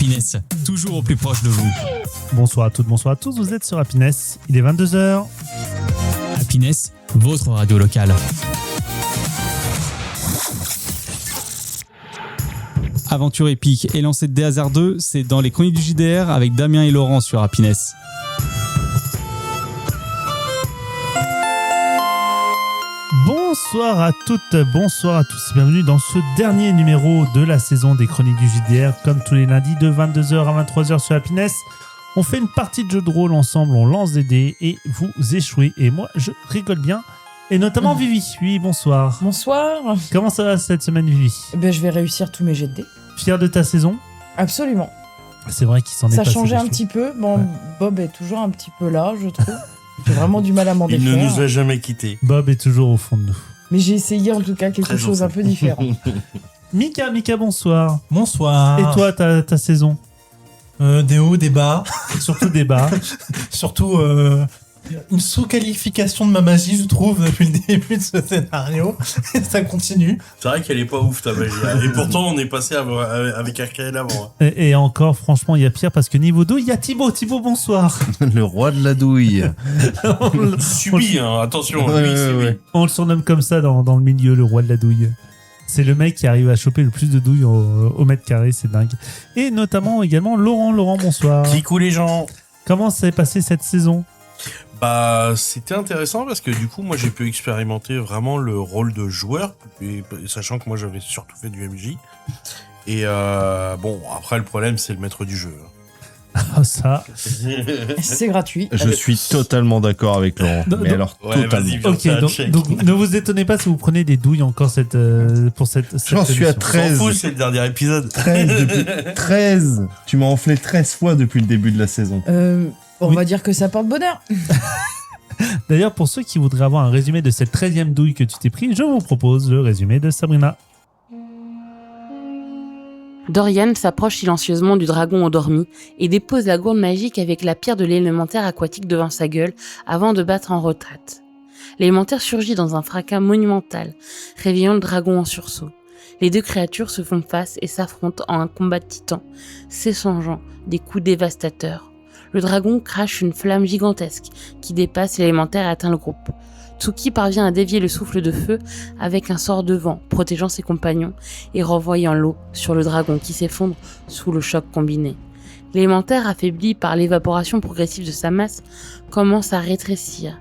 Happiness, toujours au plus proche de vous. Bonsoir à toutes, bonsoir à tous, vous êtes sur Happiness, il est 22h. Happiness, votre radio locale. Aventure épique et lancée de D-Hazard 2, c'est dans les chroniques du JDR avec Damien et Laurent sur Happiness. Bonsoir à toutes, bonsoir à tous, bienvenue dans ce dernier numéro de la saison des chroniques du JDR, comme tous les lundis de 22h à 23h sur Happiness. On fait une partie de jeu de rôle ensemble, on lance des dés et vous échouez. Et moi, je rigole bien, et notamment Vivi. Oui, bonsoir. Bonsoir. Comment ça va cette semaine, Vivi ? Je vais réussir tous mes jets de dés. Fier de ta saison ? Absolument. C'est vrai qu'il s'en est Ça passé changeait des un choses. petit peu. Bon, Ouais. Bob est toujours un petit peu là, je trouve. J'ai vraiment du mal à m'en Il défaire. ne nous a jamais quittés. Bob est toujours au fond de nous. Mais j'ai essayé en tout cas quelque Très chose un peu différent. Mika, bonsoir. Bonsoir. Et toi, ta saison ? Des hauts, des bas. Surtout des bas. Surtout une sous-qualification de ma magie, je trouve, depuis le début de ce scénario. Et ça continue. C'est vrai qu'elle est pas ouf ta magie. Et pourtant on est passé avec Arcael avant. Et encore, franchement, il y a pire parce que niveau 2, il y a Thibaut. Thibaut, bonsoir. Le roi de la douille. Subit, hein, attention, lui il subit. On le surnomme comme ça dans le milieu, le roi de la douille. C'est le mec qui arrive à choper le plus de douilles au mètre carré, c'est dingue. Et notamment également Laurent. Laurent, bonsoir. Kikou les gens. Comment s'est passée cette saison ? Bah c'était intéressant parce que du coup moi j'ai pu expérimenter vraiment le rôle de joueur, et, sachant que moi j'avais surtout fait du MJ. Et bon après le problème c'est le maître du jeu. Ah, ça. C'est gratuit. Je suis totalement d'accord avec Laurent. Non, Mais non. alors, Ouais, totalement. vas-y, viens, Ok, fais un donc, check. ne vous étonnez pas si vous prenez des douilles encore pour cette J'en suis à émission. 13. S'en fout, c'est le dernier épisode. 13. Tu m'as enflé 13 fois depuis le début de la saison. On Oui. va dire que ça porte bonheur. D'ailleurs, pour ceux qui voudraient avoir un résumé de cette 13e douille que tu t'es pris, je vous propose le résumé de Sabrina. Dorian s'approche silencieusement du dragon endormi et dépose la gourde magique avec la pierre de l'élémentaire aquatique devant sa gueule avant de battre en retraite. L'élémentaire surgit dans un fracas monumental, réveillant le dragon en sursaut. Les deux créatures se font face et s'affrontent en un combat de titans, s'échangeant des coups dévastateurs. Le dragon crache une flamme gigantesque qui dépasse l'élémentaire et atteint le groupe. Tsuki parvient à dévier le souffle de feu avec un sort de vent, protégeant ses compagnons et renvoyant l'eau sur le dragon qui s'effondre sous le choc combiné. L'élémentaire, affaibli par l'évaporation progressive de sa masse, commence à rétrécir.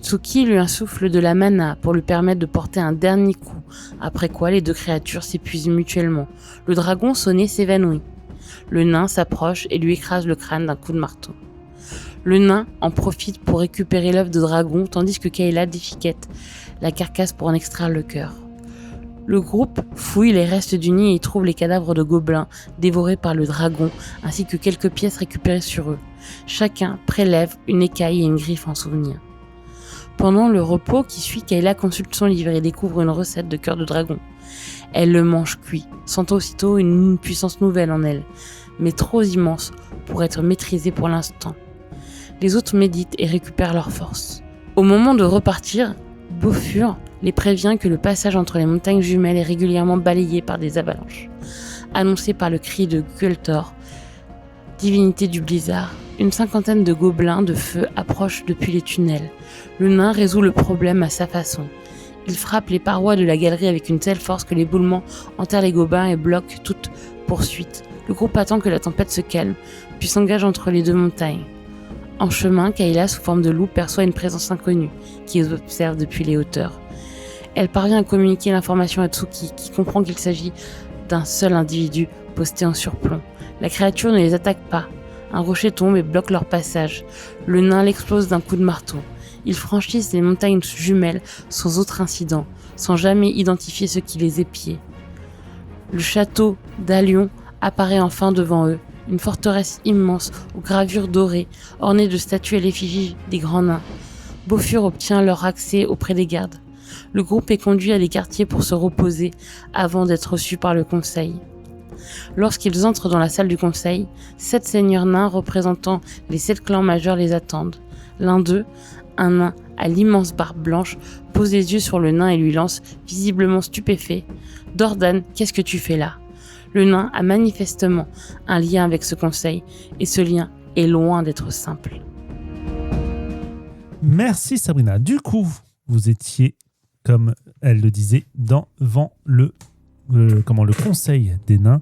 Tsuki lui insuffle de la mana pour lui permettre de porter un dernier coup, après quoi les deux créatures s'épuisent mutuellement. Le dragon sonné s'évanouit. Le nain s'approche et lui écrase le crâne d'un coup de marteau. Le nain en profite pour récupérer l'œuf de dragon, tandis que Kayla déchiquette la carcasse pour en extraire le cœur. Le groupe fouille les restes du nid et y trouve les cadavres de gobelins dévorés par le dragon, ainsi que quelques pièces récupérées sur eux. Chacun prélève une écaille et une griffe en souvenir. Pendant le repos qui suit, Kayla consulte son livre et découvre une recette de cœur de dragon. Elle le mange cuit, sentant aussitôt une puissance nouvelle en elle, mais trop immense pour être maîtrisée pour l'instant. Les autres méditent et récupèrent leur force. Au moment de repartir, Bofur les prévient que le passage entre les montagnes jumelles est régulièrement balayé par des avalanches. Annoncé par le cri de Gultor, divinité du blizzard, une cinquantaine de gobelins de feu approchent depuis les tunnels. Le nain résout le problème à sa façon. Il frappe les parois de la galerie avec une telle force que l'éboulement enterre les gobelins et bloque toute poursuite. Le groupe attend que la tempête se calme, puis s'engage entre les deux montagnes. En chemin, Kayla, sous forme de loup, perçoit une présence inconnue qui les observe depuis les hauteurs. Elle parvient à communiquer l'information à Tsuki, qui comprend qu'il s'agit d'un seul individu posté en surplomb. La créature ne les attaque pas. Un rocher tombe et bloque leur passage. Le nain l'explose d'un coup de marteau. Ils franchissent les montagnes jumelles sans autre incident, sans jamais identifier ce qui les épiait. Le château d'Alion apparaît enfin devant eux. Une forteresse immense aux gravures dorées, ornée de statues à l'effigie des grands nains. Bofur obtient leur accès auprès des gardes. Le groupe est conduit à des quartiers pour se reposer avant d'être reçu par le conseil. Lorsqu'ils entrent dans la salle du conseil, 7 seigneurs nains représentant les 7 clans majeurs les attendent. L'un d'eux, un nain à l'immense barbe blanche, pose les yeux sur le nain et lui lance, visiblement stupéfait, « Dordan, qu'est-ce que tu fais là ?» Le nain a manifestement un lien avec ce conseil, et ce lien est loin d'être simple. Merci Sabrina. Du coup, vous étiez, comme elle le disait, devant le conseil des nains,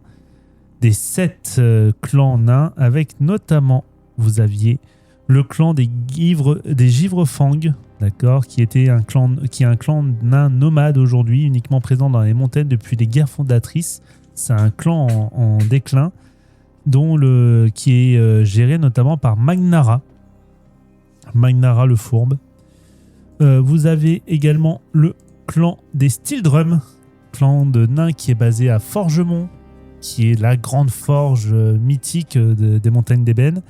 des 7 clans nains, avec notamment, vous aviez le clan des Givre-Fang, d'accord, qui est un clan nain nomade aujourd'hui, uniquement présent dans les montagnes depuis les guerres fondatrices. C'est un clan en déclin, qui est géré notamment par Magnara le Fourbe. Vous avez également le clan des Steeldrum, clan de nains qui est basé à Forgemont, qui est la grande forge mythique des montagnes d'ébène.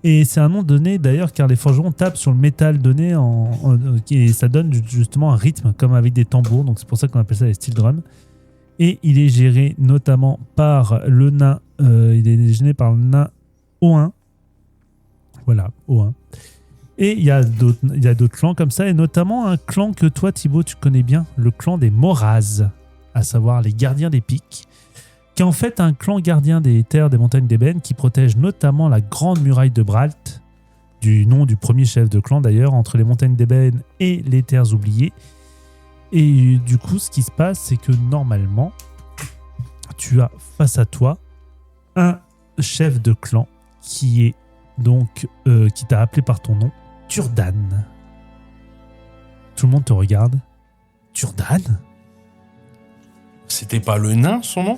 Et c'est un nom donné d'ailleurs car les forgerons tapent sur le métal donné et ça donne justement un rythme comme avec des tambours, donc c'est pour ça qu'on appelle ça les Steeldrum. Et il est géré notamment par le nain, il est géré par le nain O1. Voilà, O1. Et il y a d'autres clans comme ça, et notamment un clan que toi, Thibaut, tu connais bien, le clan des Moraz, à savoir les gardiens des pics, qui est en fait un clan gardien des terres des montagnes d'ébène qui protège notamment la grande muraille de Bralt, du nom du premier chef de clan d'ailleurs, entre les montagnes d'ébène et les terres oubliées. Et du coup, ce qui se passe, c'est que normalement, tu as face à toi un chef de clan qui est donc qui t'a appelé par ton nom, Turdan. Tout le monde te regarde. Turdan ? C'était pas le nain, son nom?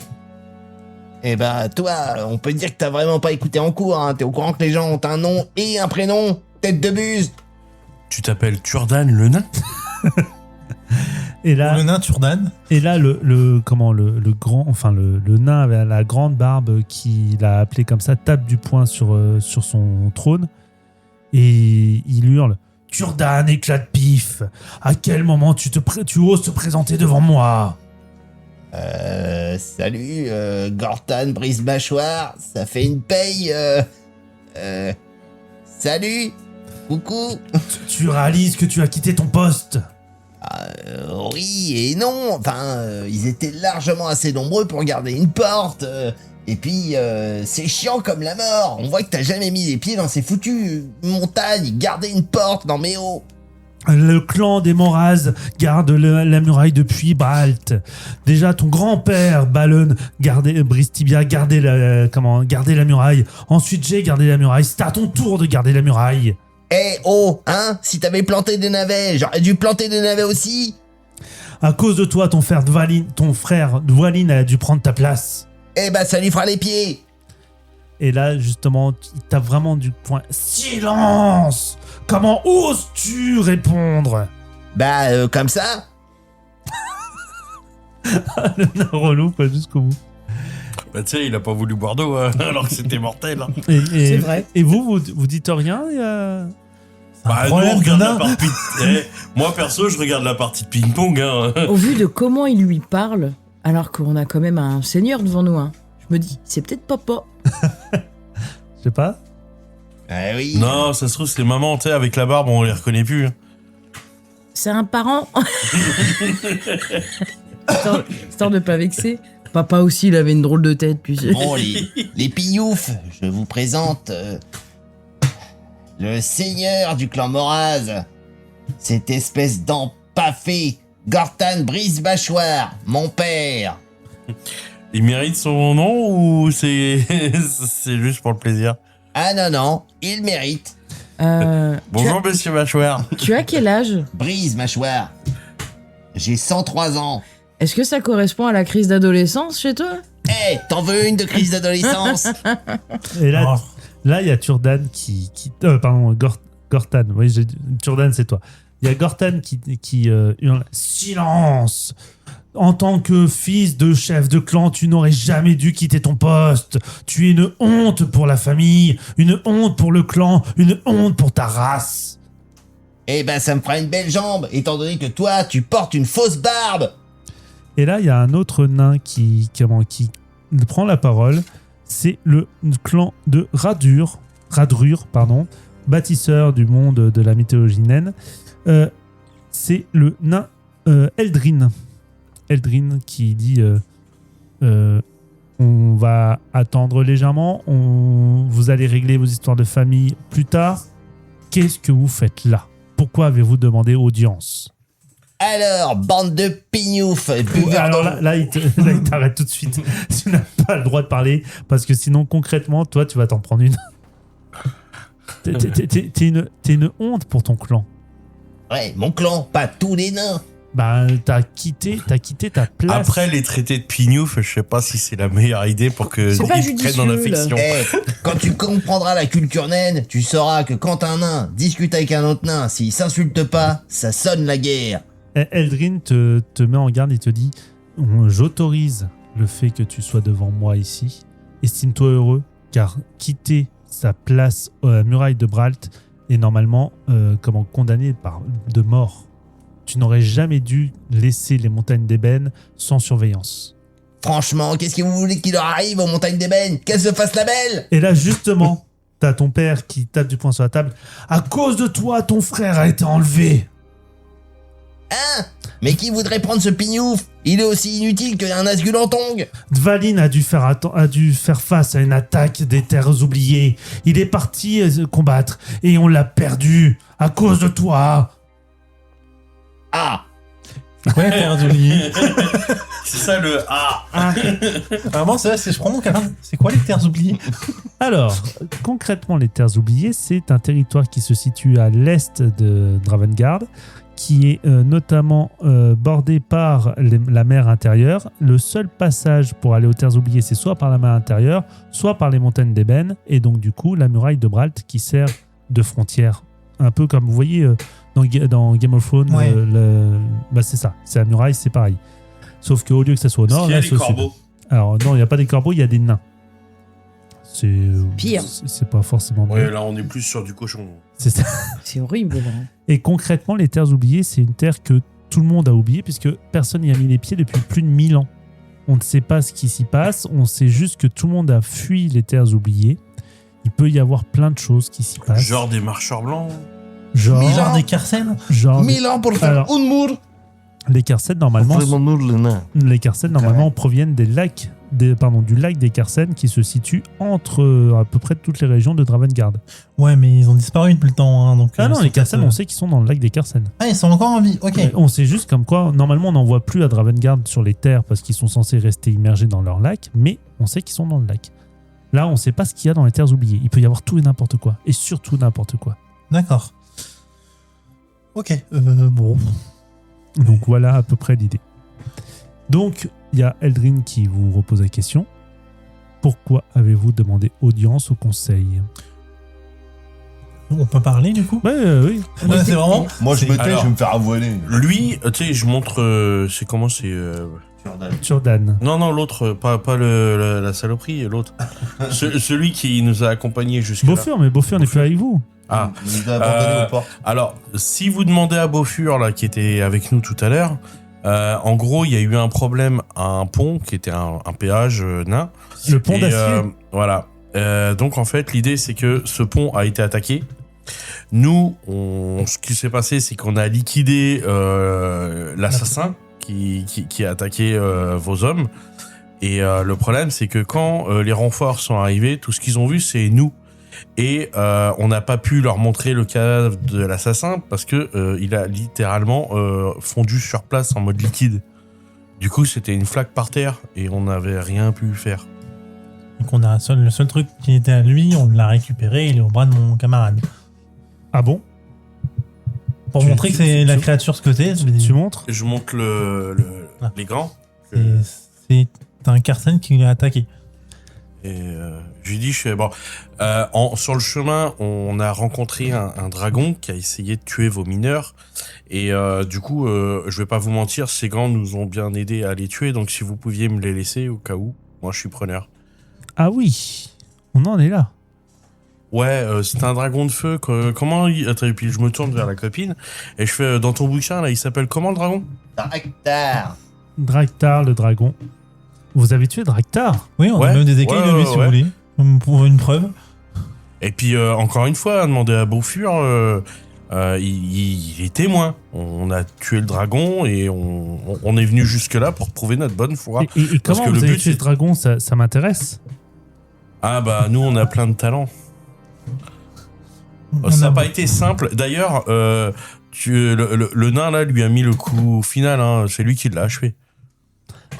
Eh ben, toi, on peut dire que t'as vraiment pas écouté en cours, hein. T'es au courant que les gens ont un nom et un prénom? Tête de buse! Tu t'appelles Turdan le nain? Et là, Le nain Turdan. et là le nain avec la grande barbe qui l'a appelé comme ça tape du poing sur son trône et il hurle: Turdan, éclat de pif, à quel moment tu oses te présenter devant moi? Salut, Gortan Brise-Mâchoire, ça fait une paye, salut, coucou. Tu réalises que tu as quitté ton poste? Oui et non, enfin, ils étaient largement assez nombreux pour garder une porte, et puis, c'est chiant comme la mort, on voit que t'as jamais mis les pieds dans ces foutues montagnes, garder une porte, non mais oh. Le clan des Moraz garde la muraille depuis Bralt. Déjà, ton grand-père, Balon, Bristibia, gardait la muraille. Ensuite, j'ai gardé la muraille. C'est à ton tour de garder la muraille. Eh oh, hein, si t'avais planté des navets, j'aurais dû planter des navets aussi. À cause de toi, ton frère Dwalin a dû prendre ta place. Eh ben, ça lui fera les pieds. Et là, justement, t'as vraiment du point. Silence! Comment oses-tu répondre? Bah, comme ça. Le nain relou, quoi, jusqu'au bout. Bah, tu sais, il a pas voulu boire d'eau, alors que c'était mortel. Hein. C'est vrai. Et vous dites rien? Bah, nous, on regarde la partie. Moi, perso, je regarde la partie de ping-pong. Hein. Au vu de comment il lui parle, alors qu'on a quand même un seigneur devant nous, hein, je me dis, c'est peut-être papa. Je sais pas. Ah oui. Non, ça se trouve, c'est maman, tu sais, avec la barbe, on les reconnaît plus. Hein. C'est un parent. Histoire de pas vexer. Papa aussi, il avait une drôle de tête, puis. Bon, les pilloufs, je vous présente le seigneur du clan Moraz. Cette espèce d'empaffé, Gortan Brise-Mâchoire, mon père. Il mérite son nom ou c'est juste pour le plaisir? Ah non, il mérite. Bonjour, monsieur Mâchoire. Tu as quel âge? Brise-Mâchoire. J'ai 103 ans. Est-ce que ça correspond à la crise d'adolescence chez toi? Eh, t'en veux une de crise d'adolescence? Et là, il y a Turdan Gortan. Oui, Turdan, c'est toi. Il y a Gortan qui hurle: silence! En tant que fils de chef de clan, tu n'aurais jamais dû quitter ton poste. Tu es une honte pour la famille, une honte pour le clan, une honte pour ta race. Eh ben, ça me fera une belle jambe, étant donné que toi, tu portes une fausse barbe. Et là, il y a un autre nain qui prend la parole. C'est le clan de Radrur, bâtisseur du monde de la mythologie naine. C'est le nain Eldrin qui dit on On va attendre légèrement. Vous allez régler vos histoires de famille plus tard. Qu'est-ce que vous faites là? Pourquoi avez-vous demandé audience? Alors, bande de pignoufs. Alors là, il t'arrête tout de suite. Tu n'as pas le droit de parler parce que sinon, concrètement, toi, tu vas t'en prendre une. T'es une honte pour ton clan. Ouais, mon clan, pas tous les nains. Bah, t'as quitté ta place. Après les traités de pignouf, je sais pas si c'est la meilleure idée pour que C'est pas ils prennent en judicieux, affection. Quand tu comprendras la culture naine, tu sauras que quand un nain discute avec un autre nain, s'il s'insulte pas, ça sonne la guerre. Eldrin te met en garde et te dit j'autorise le fait que tu sois devant moi ici. Estime-toi heureux, car quitter sa place à la muraille de Bralt est normalement condamné de mort. Tu n'aurais jamais dû laisser les montagnes d'ébène sans surveillance. Franchement, qu'est-ce que vous voulez qu'il leur arrive aux montagnes d'ébène? Qu'elles se fassent la belle? Et là, justement, t'as ton père qui tape du poing sur la table. À cause de toi, ton frère a été enlevé. Hein? Mais qui voudrait prendre ce pignouf? Il est aussi inutile qu'un Nazgûl en tongue. Dvalin a dû faire face à une attaque des terres oubliées. Il est parti combattre et on l'a perdu à cause de toi. Ah! C'est quoi les terres oubliées? C'est ça le Vraiment, c'est je prends mon câlin. C'est quoi les terres oubliées? Alors, concrètement, les terres oubliées, c'est un territoire qui se situe à l'est de Dravengard, qui est notamment bordé par la mer intérieure. Le seul passage pour aller aux terres oubliées, c'est soit par la mer intérieure, soit par les montagnes d'ébène, et donc du coup, la muraille de Bralt qui sert de frontière. Un peu comme vous voyez dans Game of Thrones, Ouais. c'est ça, c'est la muraille, c'est pareil. Sauf qu'au lieu que ça soit au nord, Est-ce qu'il y a là, des c'est au sud. corbeaux? Alors non, il n'y a pas des corbeaux, il y a des nains. C'est Pire. C'est pas forcément Ouais, bon. là on est plus sur du cochon. C'est ça. C'est horrible. Là. Et concrètement, les terres oubliées, c'est une terre que tout le monde a oubliée puisque personne n'y a mis les pieds depuis plus de 1000 ans. On ne sait pas ce qui s'y passe, on sait juste que tout le monde a fui les terres oubliées. Il peut y avoir plein de choses qui s'y passent. Genre des marcheurs blancs. Genre, Genre des Carcènes? genre 1000 ans pour faire Alors, un mur. les Carcènes, normalement, les Carcènes, normalement, Ouais. proviennent du lac des Carcènes qui se situe entre à peu près toutes les régions de Dravengard. Ouais, mais ils ont disparu depuis le temps. Hein, donc, Ah non, ils les sont Carcènes, peut-être, on sait qu'ils sont dans le lac des Carcènes. Ah, ils sont encore en vie, ok. On sait juste comme quoi, normalement, on n'en voit plus à Dravengard sur les terres parce qu'ils sont censés rester immergés dans leur lac, mais on sait qu'ils sont dans le lac. Là, on ne sait pas ce qu'il y a dans les terres oubliées. Il peut y avoir tout et n'importe quoi. Et surtout n'importe quoi. D'accord. Ok, bon. Donc voilà à peu près l'idée. Donc, il y a Eldrin qui vous repose la question. Pourquoi avez-vous demandé audience au conseil? On peut parler du coup? Oui. Ouais, c'est vraiment. Moi, je me tais, Alors- je vais me faire avoiner. Lui, tu sais, je montre. C'est comment c'est. Turdan. Non, l'autre, pas la saloperie, l'autre. Celui qui nous a accompagnés jusque-là. Beaufur, mais Beaufur n'est plus avec vous. Ah, Il nous a abandonné aux portes. alors, si vous demandez à Beaufur, là, qui était avec nous tout à l'heure, en gros, il y a eu un problème à un pont qui était un péage nain. Le pont Et, d'acier. voilà. Donc, en fait, l'idée, c'est que ce pont a été attaqué. Nous, ce qui s'est passé, c'est qu'on a liquidé l'assassin qui a attaqué vos hommes. Et le problème, c'est que quand les renforts sont arrivés, tout ce qu'ils ont vu, c'est nous. Et on n'a pas pu leur montrer le cadavre de l'assassin parce que il a littéralement fondu sur place en mode liquide. Du coup, c'était une flaque par terre et on n'avait rien pu faire. Donc on a le seul truc qui était à lui, on l'a récupéré, il est au bras de mon camarade. Ah bon? Pour Tu- montrer que tu- c'est tu- la créature ce que c'est, Tu montres? Je monte les gants. c'est un Carcène qui l'a attaqué. Et je lui dis, bon, sur le chemin, on a rencontré un dragon qui a essayé de tuer vos mineurs. Et du coup, je vais pas vous mentir, ces gants nous ont bien aidé à les tuer. Donc si vous pouviez me les laisser au cas où, moi je suis preneur. Ah oui, on en est là. Ouais, c'est un dragon de feu. Comment il... Attends, et puis je me tourne vers la copine et je fais, dans ton bouquin, là, il s'appelle comment le dragon? Draktar. Draktar, le dragon. Vous avez tué Draktar? Oui, on a Ouais, même des écailles de lui si vous voulez. Pour une preuve. Et puis, encore une fois, demander à Beaufur, il est témoin. On a tué le dragon et on est venu jusque-là pour prouver notre bonne foi. Et Parce comment que vous le avez but, tué ce c'est- dragon, ça m'intéresse. Ah bah nous on a plein de talents. On Ça a- n'a pas été simple. D'ailleurs, le nain là lui a mis le coup final. Hein. C'est lui qui l'a achevé.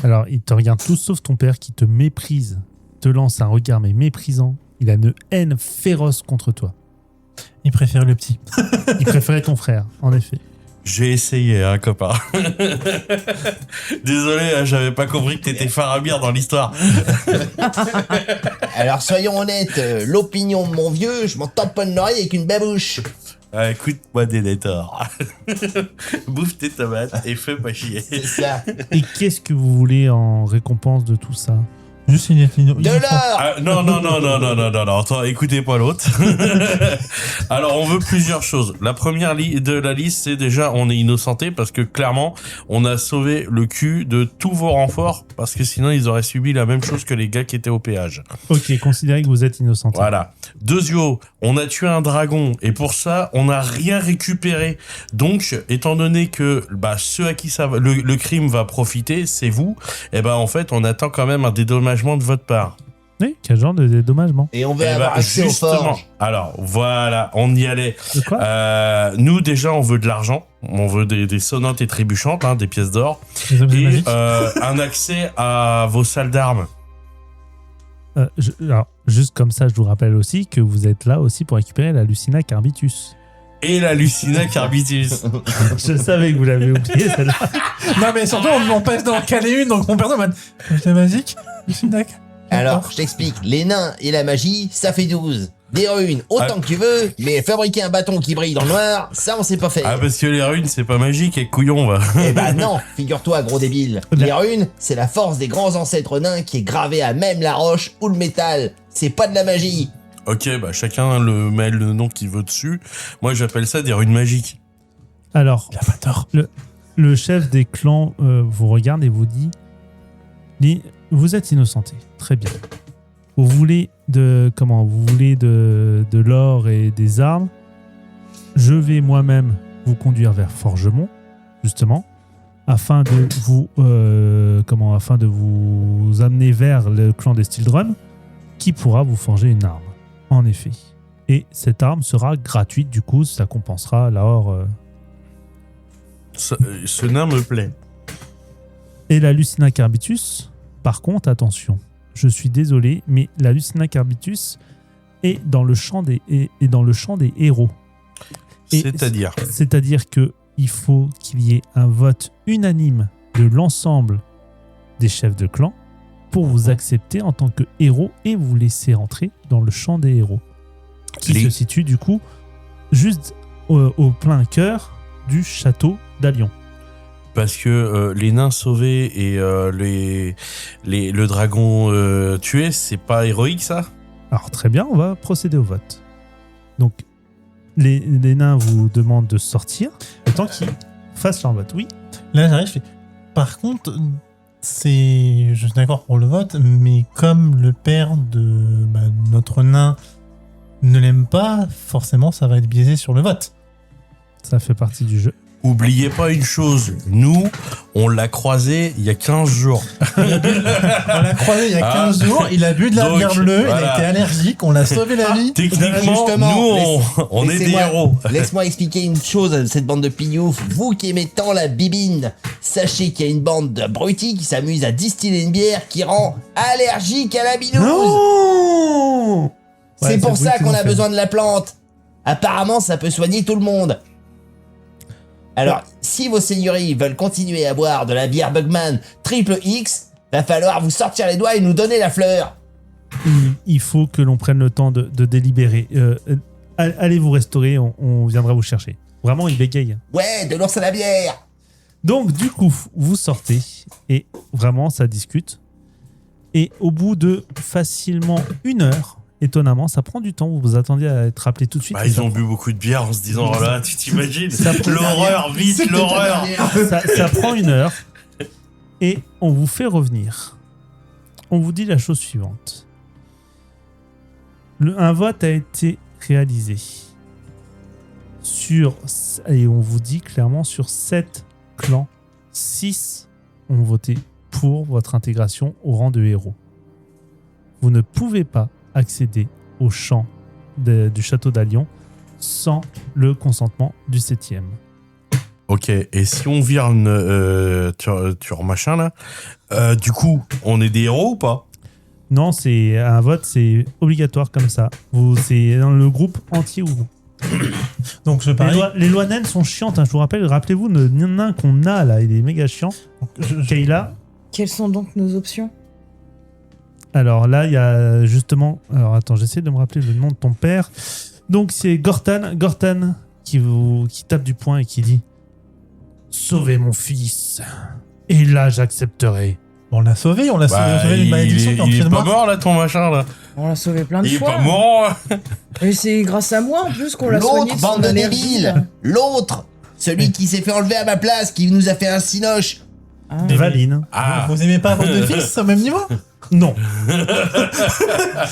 Alors, il te regarde tous sauf ton père qui te méprise, te lance un regard mais méprisant. Il a une haine féroce contre toi. Il préfère le petit. Il préférait ton frère, en effet. J'ai essayé, hein, copain. Désolé, hein, j'avais pas compris que t'étais Faramir dans l'histoire. Alors soyons honnêtes, l'opinion de mon vieux, je m'en tamponne l'oreille avec une babouche. Ah, écoute-moi, Denethor. Bouffe tes tomates et fais pas chier. C'est ça. Et qu'est-ce que vous voulez en récompense de tout ça? Juste une De l'or. Ah, non, attends, écoutez pas l'autre. Alors, on veut plusieurs choses. La première de la liste, c'est déjà, on est innocenté parce que clairement, on a sauvé le cul de tous vos renforts parce que sinon, ils auraient subi la même chose que les gars qui étaient au péage. Ok, considérez que vous êtes innocent. Voilà. Deuxio, on a tué un dragon et pour ça, on n'a rien récupéré. Donc, étant donné que ceux à qui ça va, le crime va profiter, c'est vous, et en fait, on attend quand même un dédommagement de votre part. Oui, quel genre de dédommagement? Et on veut avoir accès aux forges. Alors, voilà, on y allait. De quoi? Nous, déjà, on veut de l'argent. On veut des sonnantes et trébuchantes, hein, des pièces d'or. Les objets Et magiques. un accès à vos salles d'armes. Alors, juste comme ça, je vous rappelle aussi que vous êtes là aussi pour récupérer la Lucina Carbitus. Et la Lucina Carbitus. Je savais que vous l'avez oublié, celle-là. Non, mais surtout, on passe dans caler une, donc mon père en mode. C'est magique. D'accord. Alors, je t'explique, les nains et la magie, ça fait 12. Des runes, autant que tu veux, mais fabriquer un bâton qui brille dans le noir, ça on sait pas faire. Ah, parce que les runes, c'est pas magique, et couillon, va. Eh ben non, figure-toi, gros débile. Les runes, c'est la force des grands ancêtres nains qui est gravée à même la roche ou le métal. C'est pas de la magie. Ok, chacun met le nom qu'il veut dessus. Moi, j'appelle ça des runes magiques. Alors, Il a pas tort. le chef des clans vous regarde et vous dit vous êtes innocenté, très bien. Vous voulez de l'or et des armes. Je vais moi-même vous conduire vers Forgemont, justement, afin de vous amener vers le clan des Stildrum, qui pourra vous forger une arme. En effet. Et cette arme sera gratuite, du coup, ça compensera l'or. Ce nain me plaît. Et la Lucina Carbitus, par contre, attention, je suis désolé, mais la Lucina Carbitus est dans le champ des héros. C'est-à-dire C'est-à-dire que il faut qu'il y ait un vote unanime de l'ensemble des chefs de clan pour vous accepter en tant que héros et vous laisser entrer dans le champ des héros, qui se situe du coup juste au plein cœur du château d'Alion. Parce que les nains sauvés et le dragon tué, c'est pas héroïque, ça? Alors très bien, on va procéder au vote. Donc les nains vous demandent de sortir, le temps qu'ils fassent leur vote. Oui. Là, j'arrive, je fais. Par contre, je suis d'accord pour le vote, mais comme le père de notre nain ne l'aime pas, forcément, ça va être biaisé sur le vote. Ça fait partie du jeu. Oubliez pas une chose, nous, on l'a croisé il y a 15 jours. On l'a croisé il y a 15 jours, il a bu de la Donc, bière bleue, il voilà. a été allergique, on l'a sauvé la vie. Techniquement, Justement, nous, on est des héros. Laisse-moi expliquer une chose à cette bande de pignoufs. Vous qui aimez tant la bibine, sachez qu'il y a une bande d'abrutis qui s'amuse à distiller une bière qui rend allergique à la binouse. Non. C'est pour ça qu'on a fait. besoin de la plante. Apparemment, ça peut soigner tout le monde. Alors, si vos seigneuries veulent continuer à boire de la bière Bugman triple X, va falloir vous sortir les doigts et nous donner la fleur. Il faut que l'on prenne le temps de délibérer. Allez vous restaurer, on viendra vous chercher. Vraiment, il bégaye. Ouais, de l'ours à la bière. Donc, du coup, vous sortez et vraiment, ça discute. Et au bout de facilement 1 heure, étonnamment, ça prend du temps. Vous vous attendiez à être rappelé tout de suite. Ils ont bu beaucoup de bière en se disant, oh là, tu t'imagines? Ça prend- L'horreur, vite, l'horreur! ça prend 1 heure et on vous fait revenir. On vous dit la chose suivante. Un vote a été réalisé Et on vous dit clairement, sur 7 clans, 6 ont voté pour votre intégration au rang de héros. Vous ne pouvez pas accéder au champ du château d'Alion sans le consentement du 7e. Ok, et si on vire tur machin là, du coup, on est des héros ou pas? Non, c'est un vote, c'est obligatoire comme ça. C'est dans le groupe entier. Donc je parie. Les lois naines sont chiantes, hein, je vous rappelle. Rappelez-vous le nain qu'on a là, il est méga chiant. Kayla. Quelles sont donc nos options? Alors là, il y a justement... Alors attends, j'essaie de me rappeler le nom de ton père. Donc c'est Gortan qui tape du poing et qui dit « Sauvez mon fils, et là j'accepterai. » On l'a sauvé sauvé d'une malédiction. Il est pas mort là, ton machin là. On l'a sauvé plein de Il est fois. pas mort. Et c'est grâce à moi en plus qu'on l'a soigné. L'autre, bande de débiles. L'autre, celui qui s'est fait enlever à ma place, qui nous a fait un cinoche. Ah. Valine. Ah, Vous aimez pas votre fils au même niveau? Non.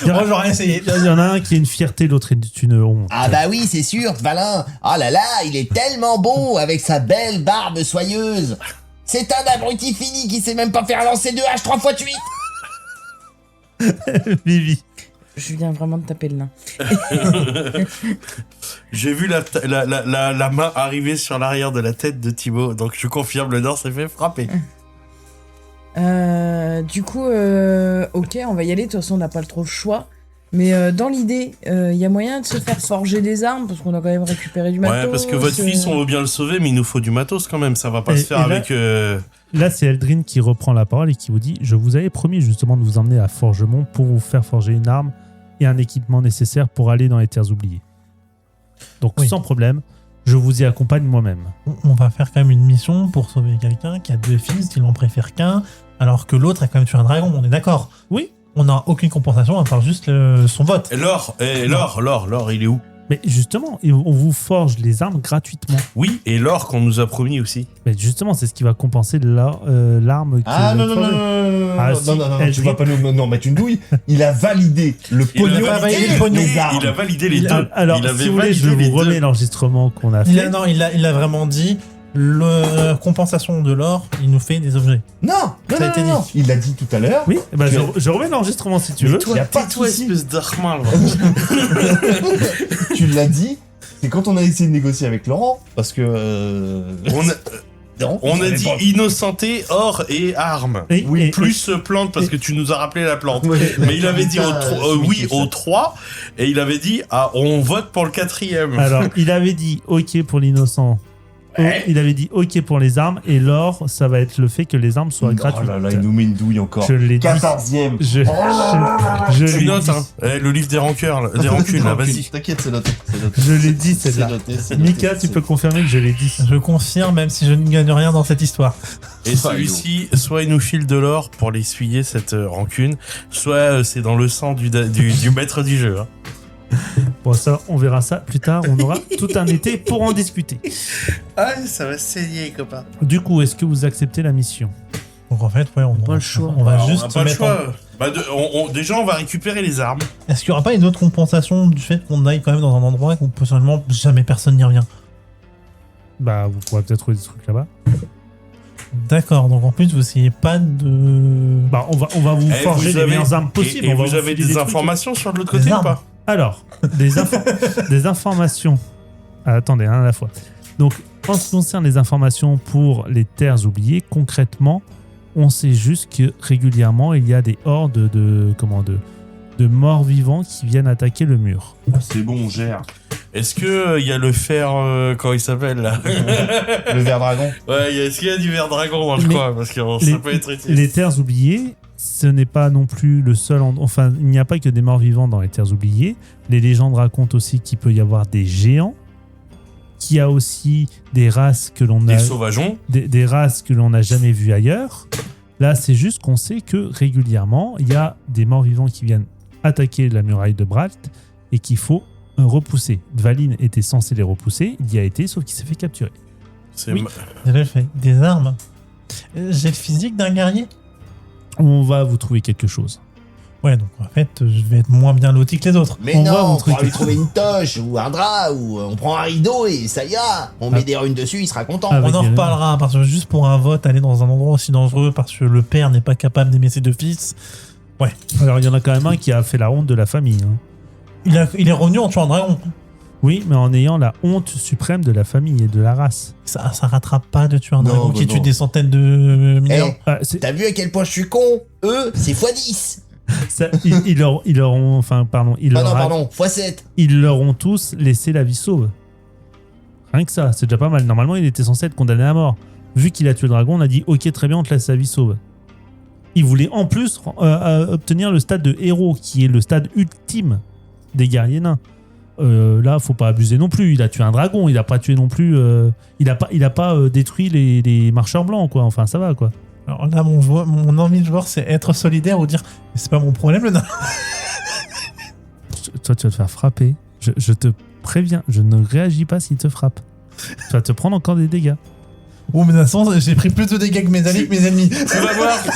Moi j'aurais essayé. Il y en a un qui est une fierté, l'autre est une honte. Ah bah oui, c'est sûr, Valin. Oh là là, il est tellement beau avec sa belle barbe soyeuse. C'est un abruti fini qui sait même pas faire lancer 2 haches 3 fois de suite. Vivi. Je viens vraiment de taper le nain. j'ai vu la main arriver sur l'arrière de la tête de Thibaut, donc je confirme, le Nord s'est fait frapper. Du coup, ok, on va y aller. De toute façon, on n'a pas trop le choix. Mais dans l'idée, il y a moyen de se faire forger des armes parce qu'on a quand même récupéré du matos. Ouais, parce que votre fils, on veut bien le sauver, mais il nous faut du matos quand même. Ça va pas se faire là, avec. Là, c'est Eldrin qui reprend la parole et qui vous dit « Je vous avais promis justement de vous emmener à Forgemont pour vous faire forger une arme et un équipement nécessaire pour aller dans les terres oubliées. Donc, Oui. sans problème, je vous y accompagne moi-même. On va faire quand même une mission pour sauver quelqu'un qui a 2 fils, il en préfère qu'un, alors que l'autre a quand même tué un dragon, on est d'accord? Oui. On n'a aucune compensation à part juste son vote. Et l'or, il est où? Mais justement, on vous forge les armes gratuitement. Oui, et l'or qu'on nous a promis aussi. Mais justement, c'est ce qui va compenser l'arme. Ah non, non, non, non, non, Ah, non, si, non, non, non, elle tu dit- vas pas nous mettre une douille. Il a validé le pognon. Il a validé les pognon. Il a validé les deux. Alors, Il avait si vous voulez, je validé les vous remets deux. l'enregistrement qu'on a fait. Il a vraiment dit le compensation de l'or, il nous fait des objets. Non, non, Ça a non, été non, dit. non. Il l'a dit tout à l'heure. Oui, bah, Tu je remets l'enregistrement si tu veux. y a pas de souci. espèce d'armal. Tu l'as dit. C'est quand on a essayé de négocier avec Laurent, parce que On a dit innocenté, or et armes. Et- Oui, et- Plus plante, parce que tu nous as rappelé la plante. Ouais, Mais il avait dit celui oui qui est aux fait. 3, et il avait dit on vote pour le 4e. Alors, il avait dit OK pour l'innocent. Il avait dit OK pour les armes. Et l'or, ça va être le fait que les armes soient Oh gratuites. là là, il nous met une douille encore. Je l'ai dit. 14e. Je Tu l'ai notes, dit. hein. Le livre des rancœurs, là, des rancunes, là, vas-y. T'inquiète, c'est noté. C'est noté. Je l'ai dit, C'est celle-là. noté, c'est noté, Mika, tu c'est- peux confirmer que je l'ai dit. Je confirme, même si je ne gagne rien dans cette histoire. Et celui-ci, soit il nous file de l'or pour l'essuyer cette rancune, soit c'est dans le sang du maître du jeu. Hein. Bon, ça, on verra ça plus tard. On aura tout un été pour en discuter. Ah, ça va saigner, copain. Du coup, est-ce que vous acceptez la mission? Donc en fait, ouais, on pas le choix. On va Alors, juste on n'a se pas le mettre choix. Bah, déjà, on va récupérer les armes. Est-ce qu'il n'y aura pas une autre compensation du fait qu'on aille quand même dans un endroit où potentiellement jamais personne n'y revient? Bah, vous pourrez peut-être trouver des trucs là-bas. D'accord, donc en plus vous essayez pas de... Bah, on va vous Eh, forger vous les avez- meilleures armes possibles. Et On va vous avez filer des trucs. informations sur de l'autre Des côté ou armes. pas? Alors, des informations. Ah, attendez, un à la fois. Donc, en ce qui concerne les informations pour les terres oubliées, concrètement, on sait juste que régulièrement, il y a des hordes de morts vivants qui viennent attaquer le mur. C'est bon, on gère. Est-ce que il y a le fer, comment il s'appelle là? Le ver dragon. Ouais, est-ce qu'il y a du ver dragon, moi, je Mais crois, parce que les- ça peut être utile. Les terres oubliées, ce n'est pas non plus le seul... Enfin, il n'y a pas que des morts vivants dans les terres oubliées. Les légendes racontent aussi qu'il peut y avoir des géants, qu'il y a aussi des races que l'on a... Des sauvageons. des races que l'on n'a jamais vues ailleurs. Là, c'est juste qu'on sait que régulièrement, il y a des morts-vivants qui viennent attaquer la muraille de Bralt et qu'il faut repousser. Dvalin était censé les repousser, il y a été, sauf qu'il s'est fait capturer. C'est Oui. Déjà le fait. Des armes. J'ai le physique d'un guerrier. On va vous trouver quelque chose. Ouais, donc en fait, je vais être moins bien loti que les autres. Mais On voit non, mon on truc. pourra lui trouver une toche ou un drap ou on prend un rideau et ça ira. On met des runes dessus, il sera content. Ah, On en Avec- reparlera, parce que juste pour un vote, aller dans un endroit aussi dangereux parce que le père n'est pas capable d'aimer ses deux fils. Alors, il y en a quand même un qui a fait la honte de la famille. Hein. Il est revenu en tuant un dragon. Oui, mais en ayant la honte suprême de la famille et de la race. Ça rattrape pas de tuer un Non, dragon bah qui non. tue des centaines de mineurs. Eh, Ah, c'est- t'as vu à quel point je suis con? Eux, c'est x10. ça- ils leur ont, enfin, pardon, ils Ah leur non, a- pardon, x7. ils leur ont tous laissé la vie sauve. Rien que ça, c'est déjà pas mal. Normalement, il était censé être condamné à mort. Vu qu'il a tué le dragon, on a dit ok, très bien, on te laisse la vie sauve. Il voulait en plus obtenir le stade de héros, qui est le stade ultime des guerriers nains. Là, faut pas abuser non plus. Il a tué un dragon, il a pas tué non plus. Il a pas détruit les marcheurs blancs, quoi. Enfin, ça va, quoi. Alors là, mon envie de joueur, c'est être solidaire ou dire mais c'est pas mon problème le nain. Toi, tu vas te faire frapper. Je te préviens, je ne réagis pas s'il te frappe. Tu vas te prendre encore des dégâts. Oh, mais de toute façon, j'ai pris plus de dégâts que mes alliés que mes ennemis.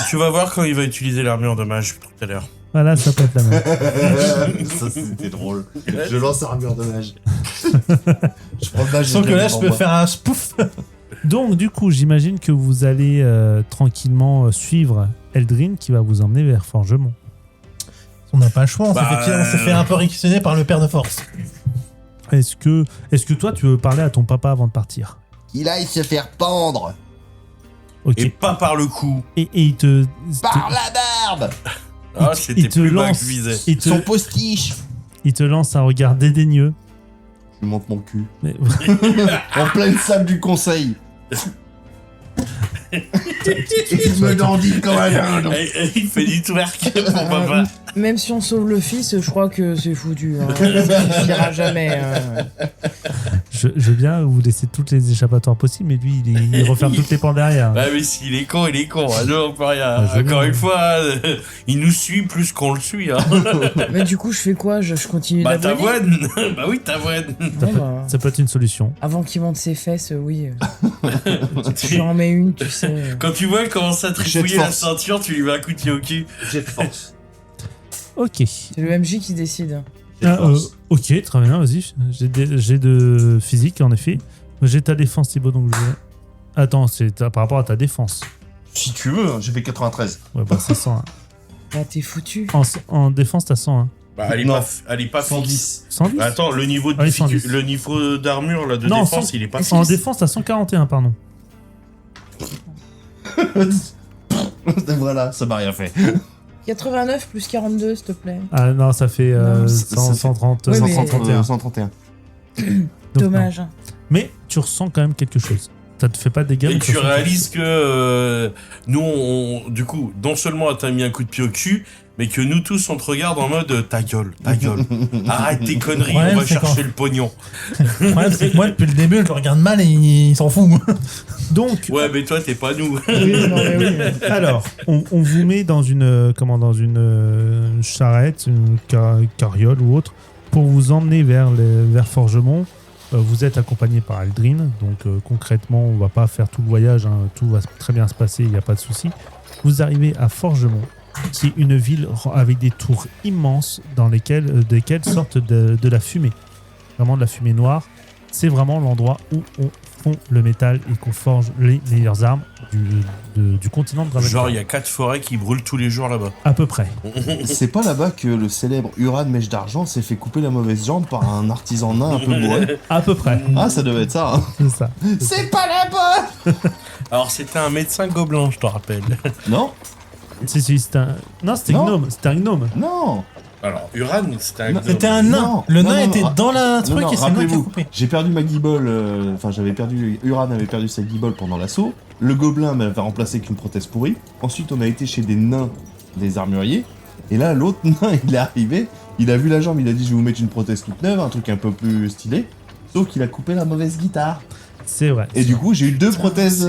Tu vas voir quand il va utiliser l'armure de mage tout à l'heure. Voilà, ça peut être la même. Ça, c'était drôle. Je lance armure de mage. Je prends le mage. Sauf que là, je peux faire un pouf. Donc, du coup, j'imagine que vous allez tranquillement suivre Eldrin qui va vous emmener vers Forgemont. On n'a pas le choix, on Bah, s'est fait un peu réquisitionner par le père de force. Est-ce que toi, tu veux parler à ton papa avant de partir? Qu'il aille se faire pendre. Ok. Et pas par le cou. Et il te. Par la barbe. Ah, il c'était te plus bas lance. que je visais. Son postiche. Il te lance un regard dédaigneux. Je lui montre mon cul. Mais- En pleine salle du conseil. Je me dandine comme un dindon. Il fait du twerk pour papa. Même si on sauve le fils, je crois que c'est foutu. Hein. Ça suffira jamais. je veux bien vous laisser toutes les échappatoires possibles, mais lui, il referme toutes les portes derrière. Ah mais s'il est con, il est con. Ah non, on peut rien. Ah, je Encore veux une bien. fois, il nous suit plus qu'on le suit. Hein. Mais du coup, je fais quoi? Je continue Bah d'abonner. t'avoines. Bah oui, t'avoines. Bon, bah, Ça peut être une solution. avant qu'il monte ses fesses, oui. Tu en mets une, tu sais. Quand tu vois, il commence à Jet de trifouiller la force. ceinture, tu lui mets un coup de pied au cul. Jet de force. C'est Ok. le MJ qui décide. Jet de Ah, force. ok, très bien, vas-y. J'ai de physique, en effet. J'ai ta défense, Thibaut, donc je vais... Attends, par rapport à ta défense. Si tu veux, hein, j'ai fait 93. Ouais, bah c'est 101. Bah, t'es foutu. En défense, t'as 101. Bah elle est pas fixe. 110. 110 Bah, attends, le niveau de Ah oui, difficulté- 110. le niveau d'armure là de Non, défense, 100. il est pas En fixe. défense, t'as 141, pardon. Voilà, ça m'a rien fait. 89 plus 42, s'il te plaît. Ah non, ça fait Non, 130. Oui, mais- 131. 131. Donc, Dommage. non. Mais tu ressens quand même quelque chose. Ça te fait pas de dégâts. Et mais tu ressens réalises que nous, du coup, non seulement elle t'a mis un coup de pied au cul, mais que nous tous on te regarde en mode ta gueule, arrête tes conneries, Ouais, on va c'est chercher quand- le pognon. Le problème, c'est que moi, depuis le début, je le regarde mal et il s'en fout. Donc, Ouais, mais toi t'es pas nous. Oui, non, mais oui. alors, on vous met dans une charrette, une carriole ou autre, pour vous emmener vers Forgemont. Vous êtes accompagné par Eldrin, donc concrètement, on va pas faire tout le voyage, hein, tout va très bien se passer, il n'y a pas de souci. Vous arrivez à Forgemont, qui est une ville avec des tours immenses dans desquelles sortent de la fumée, vraiment de la fumée noire. C'est vraiment l'endroit où on fond le métal et qu'on forge les meilleures armes du continent de Dravenor. Genre il y a 4 forêts qui brûlent tous les jours là-bas. À peu près. C'est pas là-bas que le célèbre Uran Mèche d'Argent s'est fait couper la mauvaise jambe par un artisan nain un peu bourré. À peu près. Ah, ça devait être ça. Hein. C'est ça. C'est pas la bonne. Alors c'était un médecin gobelin, je te rappelle. Non, Si, c'était un... Non, c'était Non. gnome. C'était un gnome. non. Alors Uran, c'était un Non, gnome. C'était un nain. Non, Le non, nain non, était non. dans la truc Non, et c'est moi qui ai rappelez-vous, coupé. j'ai perdu ma guibole, enfin Uran avait perdu sa guibole pendant l'assaut, le gobelin m'avait remplacé avec une prothèse pourrie, ensuite on a été chez des nains, des armuriers, et là l'autre nain il est arrivé, il a vu la jambe, il a dit je vais vous mettre une prothèse toute neuve, un truc un peu plus stylé, sauf qu'il a coupé la mauvaise guitare. C'est vrai. Et du coup j'ai eu 2 prothèses...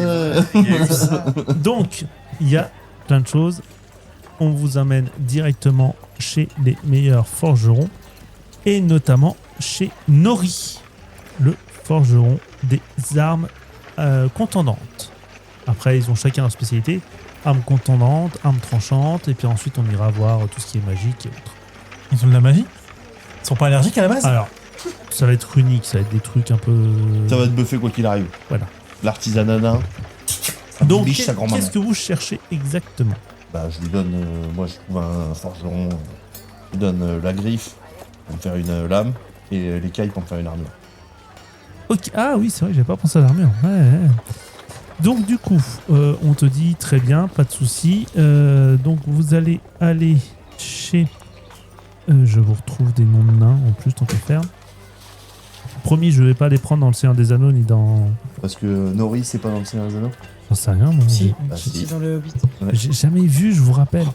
Il y a eu ça. Donc, il y a plein de choses. On vous amène directement chez les meilleurs forgerons et notamment chez Nori, le forgeron des armes contendantes. Après, ils ont chacun leur spécialité. arme contondante, arme tranchante, et puis ensuite on ira voir tout ce qui est magique et autres. Ils ont de la magie? Ils sont pas allergiques à la base? Alors, ça va être unique, ça va être des trucs un peu... Ça va te buffer quoi qu'il arrive. Voilà. L'artisanat. Donc, biche sa grand-maman. qu'est-ce que vous cherchez exactement? Bah, je lui donne. Moi, je trouve un forgeron. Je lui donne la griffe pour me faire une lame et l'écaille pour me faire une armure. Ok. Ah oui, c'est vrai, j'avais pas pensé à l'armure. Ouais. Donc du coup, on te dit très bien, pas de souci. Donc vous allez aller chez... je vous retrouve des noms de nains en plus, tant qu'à faire. Promis, je vais pas les prendre dans le Seigneur des Anneaux ni dans... Parce que Nori, c'est pas dans le Seigneur des Anneaux. J'en sais rien, moi. Si, Bah, c'est si. dans le Hobbit. J'ai jamais vu, je vous rappelle.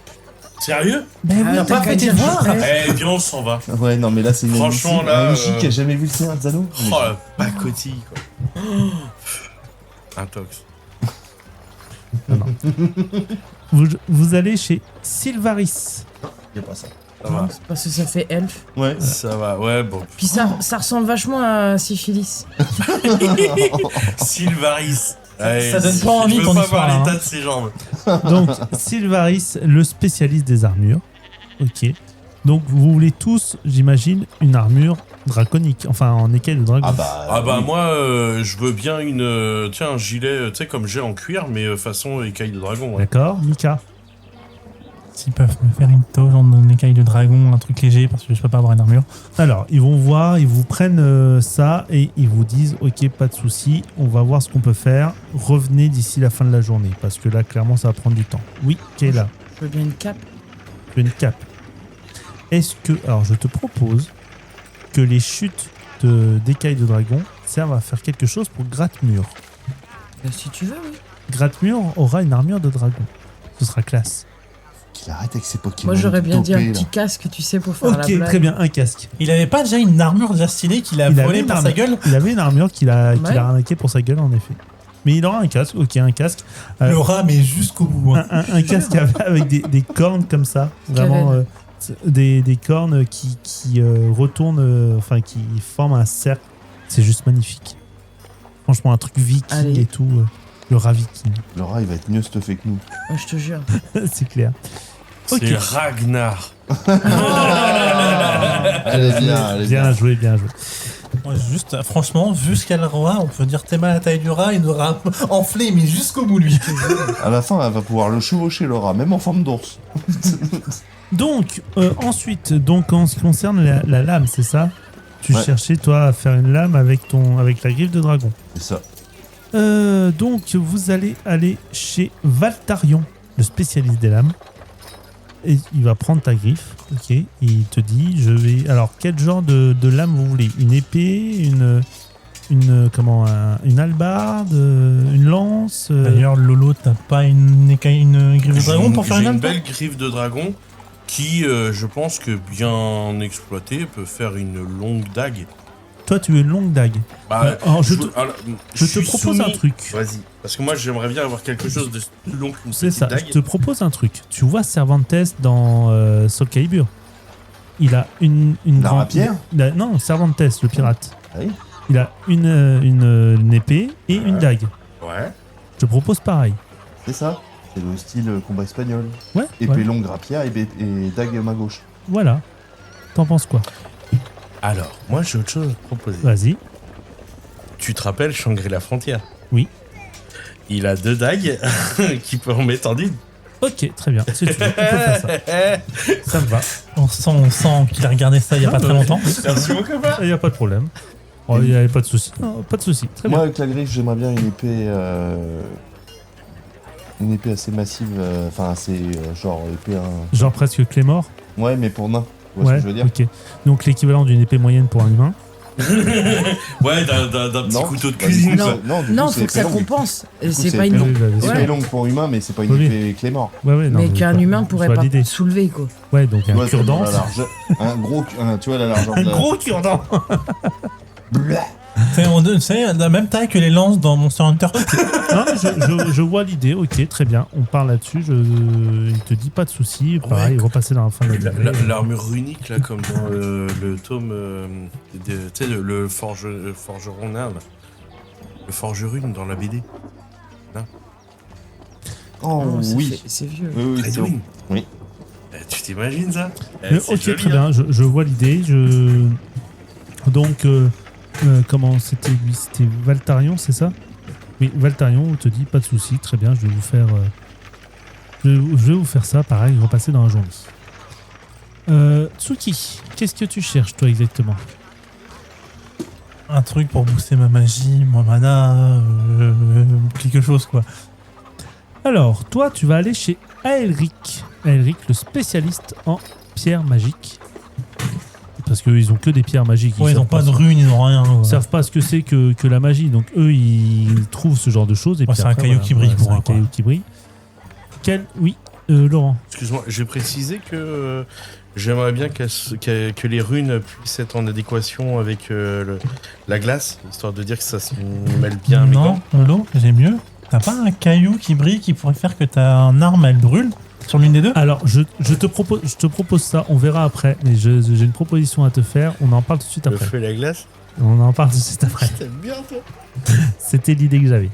Sérieux? Mais Ah, pas fait qu'à dire, voir. Eh, viens, on s'en va. Ouais, non, mais là, c'est une Franchement, MJ, là, un MJ qui a jamais vu le Seigneur des Anneaux. Oh, la pacotille, quoi. Intox. Vous allez chez Sylvaris. Y a pas ça. Ça va. C'est parce que ça fait elfe. Ouais. Ça va, ouais, bon. Puis ça ressemble vachement à Syphilis. Sylvaris. Allez, Ça donne pas envie, je veux ton pas histoire, voir hein. l'état de ses jambes. Donc, Sylvaris, le spécialiste des armures. Ok. Donc, vous voulez tous, j'imagine, une armure draconique. Enfin, en écaille de dragon. Ah bah oui. moi, je veux bien un gilet, tu sais, comme j'ai en cuir, mais façon écaille de dragon. Ouais. D'accord, Mika. S'ils peuvent me faire une toge en écaille de dragon, un truc léger, parce que je peux pas avoir une armure. Alors, ils vont voir, ils vous prennent ça et ils vous disent ok, pas de souci, on va voir ce qu'on peut faire. Revenez d'ici la fin de la journée parce que là, clairement, ça va prendre du temps. Oui, Kayla, Je veux bien une cape. tu as une cape. Est-ce que. Alors, je te propose que les chutes d'écailles de dragon servent à faire quelque chose pour Gratte-Mur. Si tu veux, oui. Gratte-Mur aura une armure de dragon. Ce sera classe. Qu'il arrête avec ses Pokémon. Moi, j'aurais bien dit un dopés, petit là. casque, tu sais, pour faire la Ok, blague. très bien, un casque. Il avait pas déjà une armure déjà stylée qu'il a Il avait volée une par sa gueule? Il avait une armure qu'il a Ouais. arnaqué pour sa gueule, en effet. Mais il aura un casque, ok, un casque. Le rat, mais jusqu'au bout. Hein. Un casque avec des cornes comme ça. Vraiment, des cornes qui retournent, enfin, qui forment un cercle. C'est juste magnifique. Franchement, un truc viking Allez. et tout. Le rat viking. Le rat, il va être mieux stuffé que nous. Ouais, je te jure. C'est clair. Ok. C'est Ragnar. Allez, bien, Bien joué, bien joué. Ouais, juste, franchement, vu ce qu'elle aura, on peut dire t'es mal à la taille du rat, il aura enflé, mais jusqu'au bout, lui. À la fin, elle va pouvoir le chevaucher, le rat, même en forme d'ours. Donc, ensuite, donc, en ce qui concerne la lame, c'est ça? Tu Ouais. cherchais, toi, à faire une lame avec la griffe de dragon. C'est ça. Donc, vous allez aller chez Valtarion, le spécialiste des lames. Et il va prendre ta griffe, ok. Et il te dit, je vais... Alors, quel genre de lame vous voulez? Une épée, une hallebarde, une lance D'ailleurs, Lolo, t'as pas une griffe de dragon pour faire J'ai une une lame, toi? belle griffe de dragon qui, je pense que bien exploitée, peut faire une longue dague. Toi, tu veux une longue dague. Bah, alors, je te suis propose un soumis- truc. Vas-y, parce que moi j'aimerais bien avoir quelque chose de plus long qu'une C'est petite ça, dague. je te propose un truc. Tu vois Cervantes dans Soul Calibur. Il a une La grande... rapière Non, Cervantes, le pirate. Ah oui. Il a une épée et une dague. Ouais. Je te propose pareil. C'est ça. C'est le style combat espagnol. Ouais, Épée ouais. longue, rapière et dague main gauche. Voilà. T'en penses quoi? Alors, moi j'ai autre chose à te proposer. Vas-y. Tu te rappelles Shangri-La Frontière? Oui. Il a 2 dagues qui peuvent en mettre en une. Ok, très bien. Si tu veux, on peut faire ça. Ça me va. On sent qu'il a regardé ça il y a Ah, pas bah très oui. longtemps. Merci mon copain. Il n'y a pas de problème. Oh, il n'y avait pas de souci. Non, pas de souci. Très Moi, bien. avec la griffe, j'aimerais bien une épée. Une épée assez massive. Enfin, assez. Genre épée. Genre presque Clémor. Ouais, mais pour nain. Tu vois ce que je veux dire? ok. Donc l'équivalent d'une épée moyenne pour un humain. Ouais, d'un petit Non. couteau de Bah, cuisine. du coup, quoi. non, du Non, coup, c'est faut que ça épée longue. compense. coup, C'est c'est pas épée une. Oui, bah, bien sûr. Ouais. Épée longue pour humain, mais c'est pas une Oui. épée Clémor. Ouais, ouais, non, Mais qu'un pas- humain je pourrait vois pas l'idée. soulever, quoi. Ouais, donc un Ouais, cure-dent. la largeur- un gros. Tu vois la largeur de Un la. gros cure-dent. C'est la même taille que les lances dans Monster Hunter. Non, mais je vois l'idée, ok, très bien. On parle là-dessus. Il te dit pas de souci. Pareil, repasser dans la fin de la journée. L'armure runique, là, comme dans le tome. Tu sais, le forgeron nain, là. Le forgerune dans la BD. Oh oui. C'est vieux. Oui, oui, c'est bon. Edwin. Oui. Tu t'imagines ça c'est Ok, joli, très hein. bien, je vois l'idée. Donc, comment c'était lui? C'était Valtarion, c'est ça? Oui, Valtarion, on te dit pas de souci, très bien, je vais vous faire. Je vais vous faire ça, pareil, repasser dans la journée. Tsuki, qu'est-ce que tu cherches, toi, exactement? Un truc pour booster ma magie, mon mana, quelque chose quoi. Alors, toi, tu vas aller chez Aelric. Aelric, le spécialiste en pierres magiques. Parce qu'eux, ils ont que des pierres magiques. Ouais, ils savent ont pas de runes, ils ont rien. Ils savent pas ce que c'est que la magie. Donc, eux, ils trouvent ce genre de choses. Et puis c'est un après, caillou qui brille c'est pour un eux, quoi. caillou qui brille. Oui, Laurent. Excuse-moi, j'ai précisé que j'aimerais bien que les runes puissent être en adéquation avec la glace, histoire de dire que ça se mêle bien. mais Non, Lolo, j'ai mieux. T'as pas un caillou qui brille qui pourrait faire que ta arme elle brûle sur l'une des deux? Alors, je te propose ça. On verra après. Mais j'ai une proposition à te faire. On en parle tout de suite le après. feu et la glace. On en parle tout de suite après. T'aimes bien, toi. C'était l'idée que j'avais.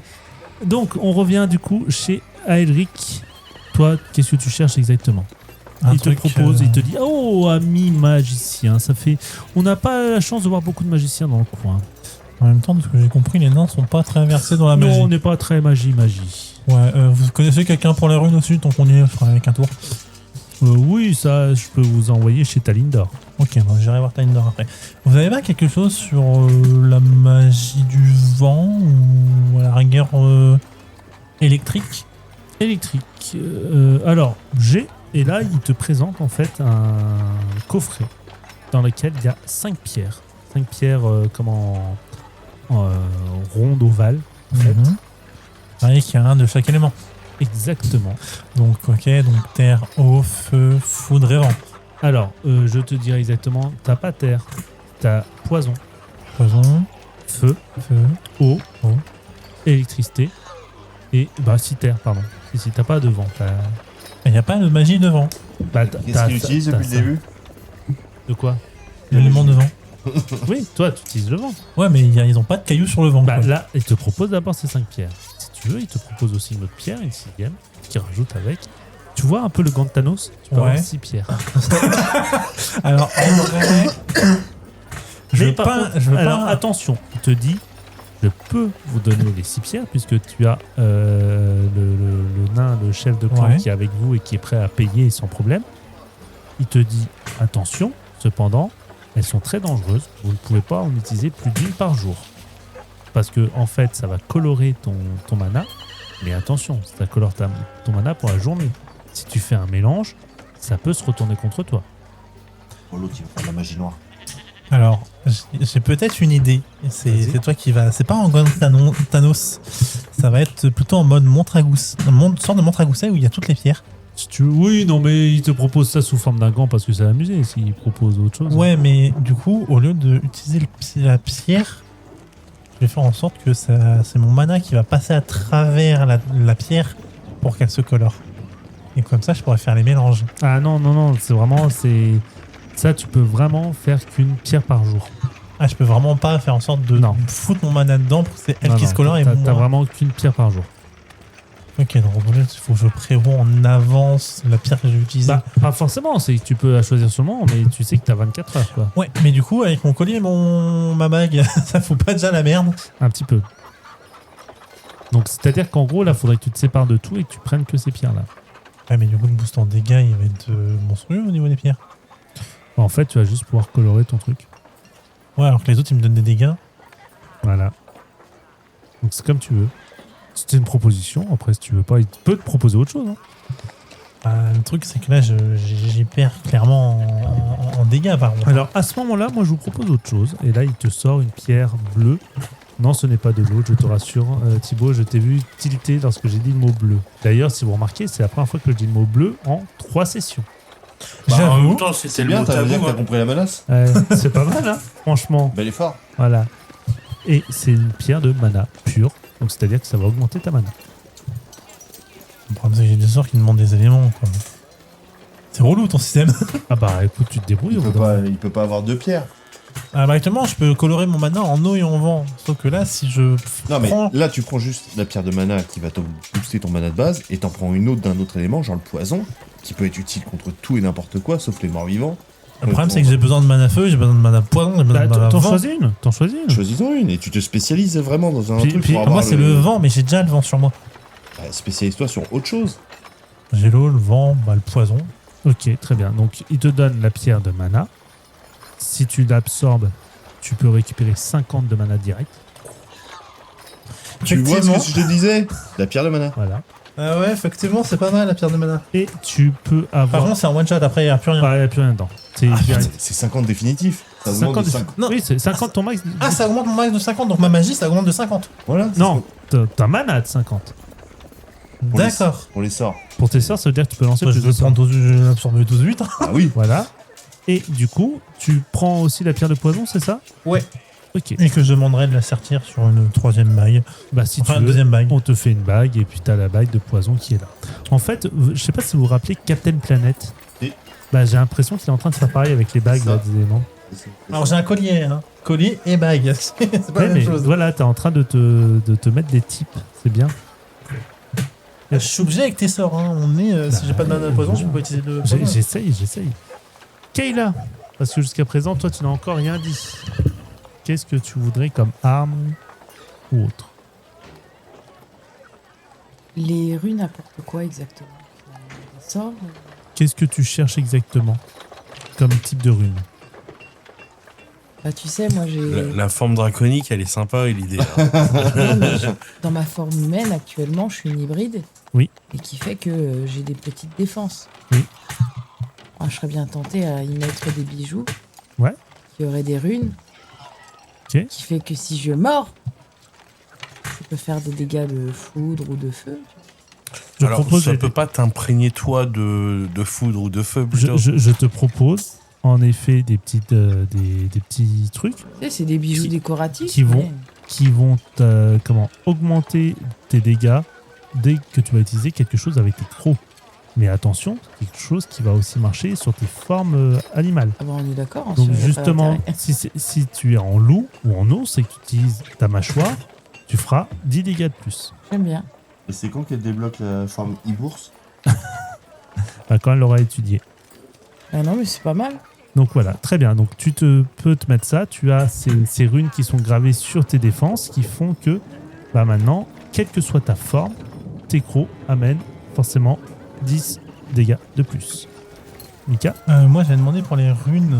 Donc, on revient du coup chez Aelric. Toi, qu'est-ce que tu cherches exactement? Il te propose, il te dit: oh, ami magicien, ça fait. On n'a pas la chance de voir beaucoup de magiciens dans le coin. En même temps, de ce que j'ai compris, les nains sont pas très versés dans la magie. Non, on n'est pas très magie. Ouais, vous connaissez quelqu'un pour les runes aussi? Donc on y est, je ferai avec un tour. Oui, ça, je peux vous envoyer chez Talindor. Ok, bon, j'irai voir Talindor après. Vous avez pas quelque chose sur la magie du vent ou à la rigueur électrique? Électrique. Alors, et là, il te présente en fait un coffret dans lequel il y a 5 pierres. 5 pierres rondes, ovales. En fait. Pareil qu'il y a un de chaque élément. Exactement. Donc, ok, donc terre, eau, feu, foudre et vent. Alors, je te dirais exactement, t'as pas terre, t'as poison, Poison, feu, eau, électricité et si terre, pardon. Si t'as pas de vent, il n'y a pas de magie de vent. Qu'est-ce qu'il utilise depuis le début? De quoi? L'élément de vent. Oui, toi, tu utilises le vent. Ouais, mais ils ont pas de cailloux sur le vent. quoi. Là, il te propose d'abord ces 5 pierres. Si tu veux, il te propose aussi une autre pierre, une 6e, qui rajoute avec. Tu vois un peu le gant de Thanos? Tu peux avoir 6 pierres. Alors, en vrai, je veux Alors, pas. attention, il te dit: je peux vous donner les 6 pierres puisque tu as le nain, le chef de clan qui est avec vous et qui est prêt à payer sans problème. Il te dit: attention, cependant, elles sont très dangereuses. Vous ne pouvez pas en utiliser plus d'une par jour. Parce que, en fait, ça va colorer ton mana. Mais attention, ça colore ton mana pour la journée. Si tu fais un mélange, ça peut se retourner contre toi. Oh, l'autre, il va faire de la magie noire. Alors, j'ai peut-être une idée. C'est toi qui va. C'est pas en mode Thanos. Ça va être plutôt en mode Montragousse. Une sorte de Montragousset où il y a toutes les pierres. Si tu veux, oui, non, mais il te propose ça sous forme d'un gant parce que c'est amusé. S'il propose autre chose. Ouais, mais du coup, au lieu d'utiliser la pierre, je vais faire en sorte que c'est mon mana qui va passer à travers la pierre pour qu'elle se colore. Et comme ça, je pourrais faire les mélanges. Ah non, c'est vraiment. Ça, tu peux vraiment faire qu'une pierre par jour. Ah, je peux vraiment pas faire en sorte de foutre mon mana dedans pour que c'est elle qui se colore et moi. T'as vraiment qu'une pierre par jour. Ok, donc il faut que je prévoie en avance la pierre que je vais utiliser. Pas forcément, c'est que tu peux la choisir sur le moment, mais tu sais que t'as 24 heures, quoi. Ouais, mais du coup, avec mon collier et ma bague, ça fout pas déjà la merde. Un petit peu. Donc, c'est-à-dire qu'en gros, là, faudrait que tu te sépares de tout et que tu prennes que ces pierres-là. Ouais, mais du coup, le boost en dégâts, il va être monstrueux au niveau des pierres. En fait, tu vas juste pouvoir colorer ton truc. Ouais, alors que les autres, ils me donnent des dégâts. Voilà. Donc, c'est comme tu veux. C'était une proposition. Après, si tu veux pas, il peut te proposer autre chose. Le truc, c'est que là, j'y perds clairement en dégâts, par contre. Alors, à ce moment-là, moi, je vous propose autre chose. Et là, il te sort une pierre bleue. Non, ce n'est pas de l'eau, je te rassure. Thibaut, je t'ai vu tilter lorsque j'ai dit le mot bleu. D'ailleurs, si vous remarquez, c'est la première fois que je dis le mot bleu en 3 sessions. En même temps, c'était le bien, mot t'as tabou. bien que t'as compris la menace. C'est pas mal, hein, franchement. Bel effort. Voilà. Et c'est une pierre de mana pure. Donc, c'est-à-dire que ça va augmenter ta mana. Le problème, c'est que j'ai des sorts qui demandent des éléments, quoi. C'est relou ton système. Ah bah écoute, tu te débrouilles. Il peut pas avoir 2 pierres. Ah, bah, actuellement, je peux colorer mon mana en eau et en vent. Sauf que là, si je Non, mais prends... là, tu prends juste la pierre de mana qui va te booster ton mana de base, et t'en prends une autre d'un autre élément, genre le poison, qui peut être utile contre tout et n'importe quoi, sauf les morts vivants. Le problème, c'est que j'ai besoin de mana feu, j'ai besoin de mana poison, j'ai besoin de mana T'en vent. choisis une. T'en choisis une. Choisis-en une, et tu te spécialises vraiment dans un Puis- truc puis pour avoir Moi, c'est le vent, mais j'ai déjà le vent sur moi. Bah, spécialise-toi sur autre chose. J'ai l'eau, le vent, bah, le poison. Ok, très bien. Donc, il te donne la pierre de mana. Si tu l'absorbes, tu peux récupérer 50 de mana direct. Tu vois ce Effectivement. que je te disais? La pierre de mana. Voilà. Ah ouais, effectivement, c'est pas mal la pierre de mana. Et tu peux Par avoir. contre, c'est un one shot, après, il n'y a plus rien. Ah, il n'y a plus rien dedans. C'est Ah, direct. c'est 50 définitif. Ça augmente 50 de 5. Non. Oui, c'est 50 ton max. Ah, ça augmente mon max de 50, donc ma magie, ça augmente de 50. Voilà. Non, ta mana de 50. On les- D'accord. On les sort. Pour tes sorts, ça veut dire que tu peux lancer Bah, je plus de vais sorts. prendre 12, je vais absorber 12-8. Ah oui. Voilà. Et du coup, tu prends aussi la pierre de poison, c'est ça? Ouais. Ok. Et que je demanderai de la sortir sur une troisième bague. Bah, si Enfin, tu une veux, deuxième bague. on te fait une bague et puis t'as la bague de poison qui est là. En fait, je sais pas si vous vous rappelez Captain Planet. Oui. Bah, j'ai l'impression qu'il est en train de faire pareil avec les bagues Ça. là, des éléments. Alors, j'ai un collier, hein. Collier et bague. c'est pas Ouais, la mais même chose. voilà, t'es en train de te mettre des types. C'est bien. Je suis obligé avec tes sorts, hein. On est, si j'ai pas de mana de poison, je peux pas utiliser de poison. J'essaye. Kayla, parce que jusqu'à présent, toi, tu n'as encore rien dit. Qu'est-ce que tu voudrais comme arme ou autre? Les runes apportent quoi exactement? Des sorts? Qu'est-ce que tu cherches exactement comme type de rune? Bah tu sais, moi j'ai... La forme draconique, elle est sympa et l'idée. Non, mais dans ma forme humaine, actuellement, je suis une hybride. Oui. Et qui fait que j'ai des petites défenses. Oui. Alors, je serais bien tenté à y mettre des bijoux. Ouais. Qui auraient des runes. Ok. Qui fait que si je mords, je peux faire des dégâts de foudre ou de feu. Je Alors, propose ça peut pas t'imprégner toi de foudre ou de feu plutôt. je te propose en effet des petites des petits trucs Tu sais, c'est des bijoux Qui- décoratifs. qui vont- mais- qui vont augmenter tes dégâts dès que tu vas utiliser quelque chose avec tes crocs. Mais attention, c'est quelque chose qui va aussi marcher sur tes formes animales. Ah bon, on est d'accord. Donc sûr, y a pas justement, d'intérêt. si tu es en loup ou en ours et que tu utilises ta mâchoire, tu feras 10 dégâts de plus. J'aime bien. Et c'est quand qu'elle débloque la forme e-bourse? Enfin, quand elle l'aura étudié. Ah non, mais c'est pas mal. Donc voilà, très bien. Donc tu peux te mettre ça. Tu as ces runes qui sont gravées sur tes défenses qui font que bah maintenant, quelle que soit ta forme, tes crocs amènent forcément 10 dégâts de plus. Mika? Moi, j'ai demandé pour les runes.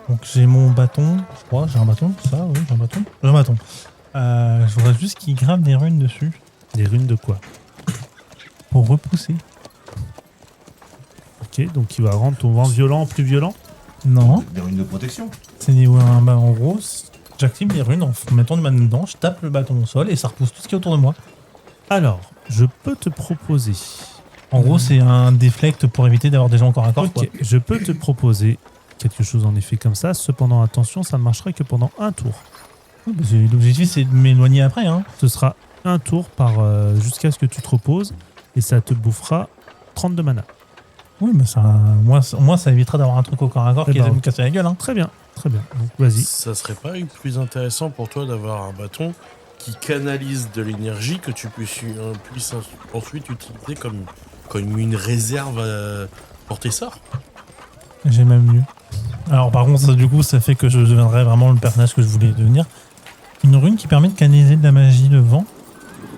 Donc, j'ai mon bâton. Je crois, j'ai un bâton. Ça, oui, j'ai un bâton. J'ai un bâton. Je voudrais juste qu'il grave des runes dessus Des runes de quoi? pour repousser. Ok, donc il va rendre ton vent violent plus violent. Non, Des runes de protection. c'est niveau 1. Bah, en gros, j'active les runes en mettant du mana dedans, je tape le bâton au sol et ça repousse tout ce qui est autour de moi. Alors, je peux te proposer. En gros, c'est un déflect pour éviter d'avoir des gens encore à corps. Ok, je peux te proposer quelque chose en effet comme ça. Cependant, attention, ça ne marchera que pendant un tour. L'objectif, c'est de m'éloigner après. Hein. Ce sera un tour par jusqu'à ce que tu te reposes et ça te bouffera 30 de mana. Oui, mais ça, moi, ça évitera d'avoir un truc au corps à corps Eh qui ben, va me casser la gueule. Hein. Très bien, très bien. Donc vas-y. Ça serait pas plus intéressant pour toi d'avoir un bâton qui canalise de l'énergie que tu puisses ensuite utiliser comme une réserve pour tes sorts? J'ai même mieux. Alors, par contre, ça, du coup, ça fait que je deviendrai vraiment le personnage que je voulais devenir. Une rune qui permet de canaliser de la magie de vent.